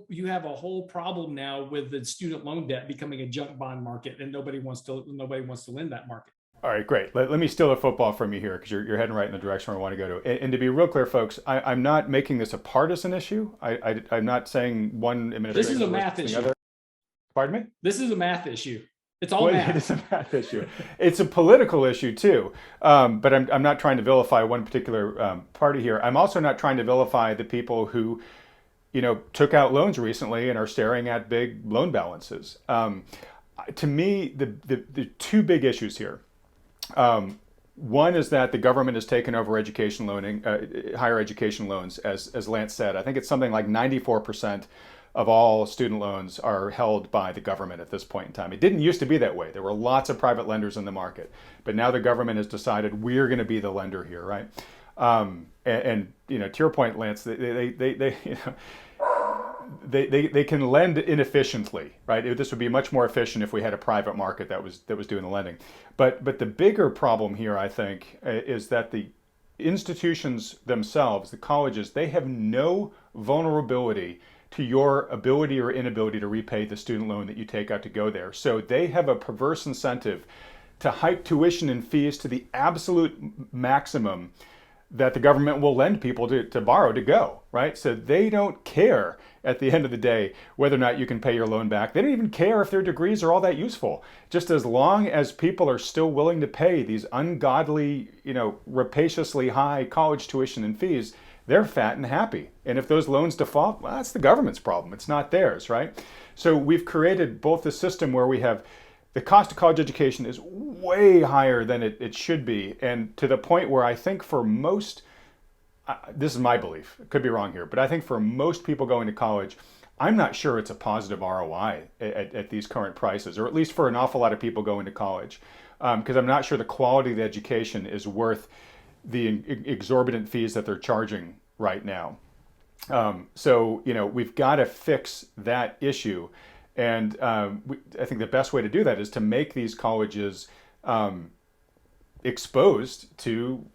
you have a whole problem now with the student loan debt becoming a junk bond market, and nobody wants to lend that market. All right, great. Let me steal a football from you here, because you're heading right in the direction where I want to go to. And to be real clear, folks, I'm not making this a partisan issue. I'm not saying one administration. This is a math issue. Pardon me? This is a math issue. It's all math. It is a math issue. It's a political issue too. But I'm not trying to vilify one particular party here. I'm also not trying to vilify the people who, took out loans recently and are staring at big loan balances. To me, the two big issues here. One is that the government has taken over education loaning, higher education loans, as Lance said. I think it's something like 94% of all student loans are held by the government at this point in time. It didn't used to be that way. There were lots of private lenders in the market, but now the government has decided we're going to be the lender here, right? And you know, to your point, Lance, they you know, they can lend inefficiently, right? This would be much more efficient if we had a private market that was doing the lending. But the bigger problem here, I think, is that the institutions themselves, the colleges, they have no vulnerability to your ability or inability to repay the student loan that you take out to go there. So they have a perverse incentive to hike tuition and fees to the absolute maximum that the government will lend people to borrow to go, right? So they don't care at the end of the day whether or not you can pay your loan back. They don't even care if their degrees are all that useful. Just as long as people are still willing to pay these ungodly, you know, rapaciously high college tuition and fees, they're fat and happy. And if those loans default, well, that's the government's problem. It's not theirs, right? So we've created both a system where we have the cost of college education is way higher than it should be, and to the point where I think for most, this is my belief, I could be wrong here, but I think for most people going to college, I'm not sure it's a positive ROI at these current prices, or at least for an awful lot of people going to college, because I'm not sure the quality of the education is worth the exorbitant fees that they're charging right now. So, you know, we've got to fix that issue. And I think the best way to do that is to make these colleges exposed to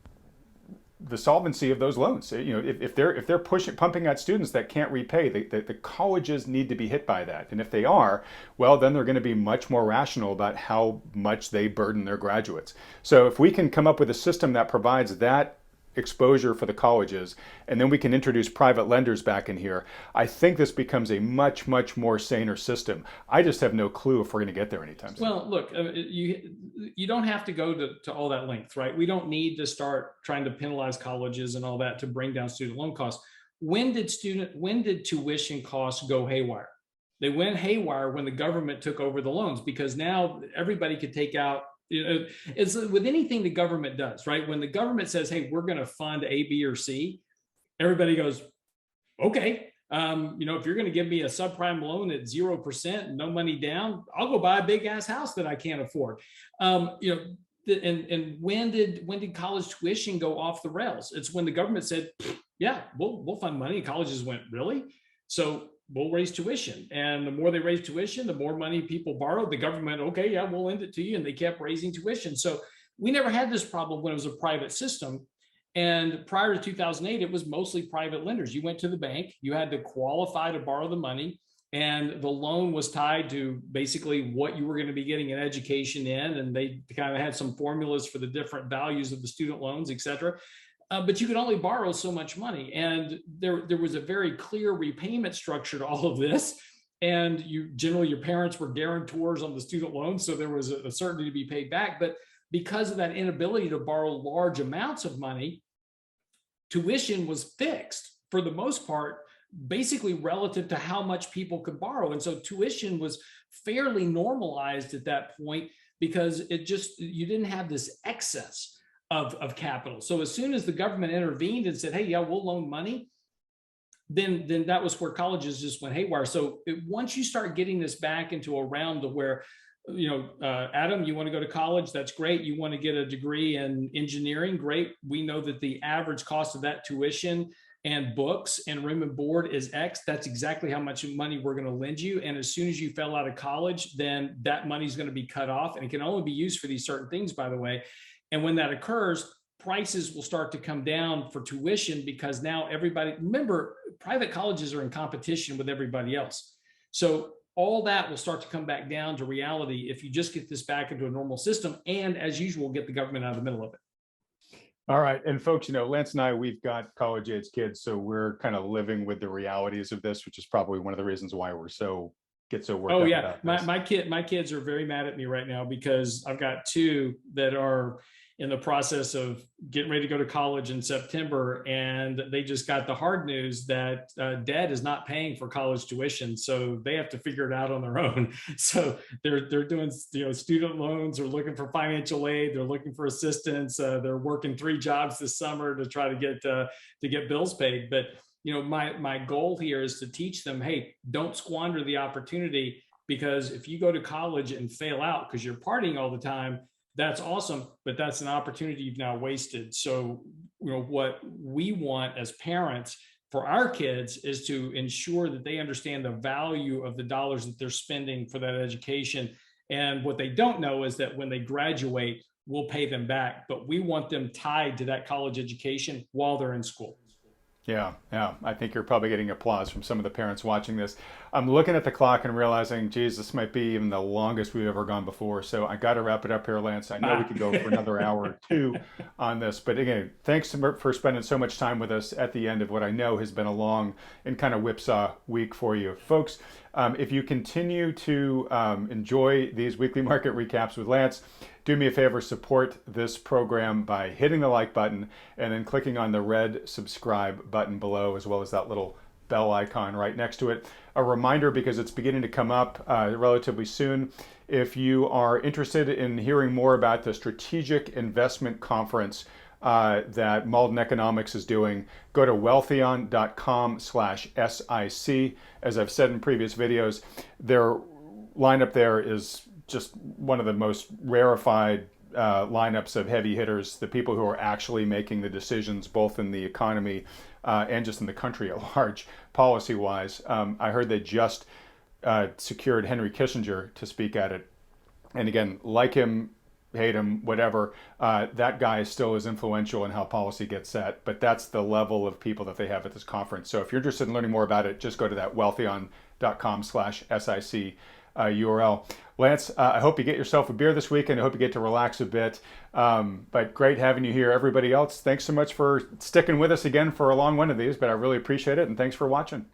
the solvency of those loans. You know, if they're pumping out students that can't repay, the colleges need to be hit by that. And if they are, well, then they're going to be much more rational about how much they burden their graduates. So if we can come up with a system that provides that exposure for the colleges, and then we can introduce private lenders back in here, I think this becomes a much, much more saner system. I just have no clue if we're going to get there anytime soon. Well, look, you don't have to go to all that length, right? We don't need to start trying to penalize colleges and all that to bring down student loan costs. When did tuition costs go haywire? They went haywire when the government took over the loans, because now everybody could take out. You know, it's with anything the government does, right? When the government says, hey, we're going to fund A, B, or C, everybody goes, okay. You know, if you're going to give me a subprime loan at 0%, no money down, I'll go buy a big ass house that I can't afford. You know, and when did college tuition go off the rails? It's when the government said, yeah, we'll fund money. And colleges went, really? So we'll raise tuition. And the more they raise tuition, the more money people borrow. The government, okay, yeah, we'll lend it to you. And they kept raising tuition. So we never had this problem when it was a private system. And prior to 2008, it was mostly private lenders. You went to the bank, you had to qualify to borrow the money, and the loan was tied to basically what you were going to be getting an education in. And they kind of had some formulas for the different values of the student loans, et cetera. But you could only borrow so much money. And there was a very clear repayment structure to all of this. And generally your parents were guarantors on the student loan. So there was a certainty to be paid back. But because of that inability to borrow large amounts of money, tuition was fixed for the most part, basically relative to how much people could borrow. And so tuition was fairly normalized at that point, because you didn't have this excess of capital. So as soon as the government intervened and said, hey, yeah, we'll loan money, then that was where colleges just went haywire. So once you start getting this back into a round to where, you know, Adam, you want to go to college? That's great. You want to get a degree in engineering? Great. We know that the average cost of that tuition and books and room and board is X. That's exactly how much money we're going to lend you. And as soon as you fell out of college, then that money is going to be cut off, and it can only be used for these certain things, by the way. And when that occurs, prices will start to come down for tuition, because now everybody, remember, private colleges are in competition with everybody else. So all that will start to come back down to reality if you just get this back into a normal system, and as usual, get the government out of the middle of it. All right. And folks, you know, Lance and I, we've got college age kids, so we're kind of living with the realities of this, which is probably one of the reasons why we're get so worked up. Oh yeah. About this. My kids are very mad at me right now, because I've got two that are in the process of getting ready to go to college in September. And they just got the hard news that dad is not paying for college tuition. So they have to figure it out on their own. So they're doing, you know, student loans, or looking for financial aid. They're looking for assistance. They're working 3 jobs this summer to try to get bills paid. But my goal here is to teach them, hey, don't squander the opportunity, because if you go to college and fail out because you're partying all the time, that's awesome, but that's an opportunity you've now wasted. So, what we want as parents for our kids is to ensure that they understand the value of the dollars that they're spending for that education. And what they don't know is that when they graduate, we'll pay them back, but we want them tied to that college education while they're in school. Yeah, yeah. I think you're probably getting applause from some of the parents watching this. I'm looking at the clock and realizing, geez, this might be even the longest we've ever gone before. So I got to wrap it up here, Lance. I know we could go for another hour or two on this. But again, thanks for spending so much time with us at the end of what I know has been a long and kind of whipsaw week for you. Folks, if you continue to enjoy these weekly market recaps with Lance, do me a favor, support this program by hitting the like button and then clicking on the red subscribe button below, as well as that little bell icon right next to it. A reminder, because it's beginning to come up relatively soon, if you are interested in hearing more about the Strategic Investment Conference that Malden Economics is doing, go to wealthion.com/SIC. As I've said in previous videos, their lineup there is just one of the most rarefied lineups of heavy hitters, the people who are actually making the decisions, both in the economy and just in the country at large, policy-wise. I heard they just secured Henry Kissinger to speak at it. And again, like him, hate him, whatever, that guy is still as influential in how policy gets set. But that's the level of people that they have at this conference. So if you're interested in learning more about it, just go to that wealthion.com/SIC URL. Lance, I hope you get yourself a beer this weekend. I hope you get to relax a bit. But great having you here. Everybody else, thanks so much for sticking with us again for a long one of these, but I really appreciate it. And thanks for watching.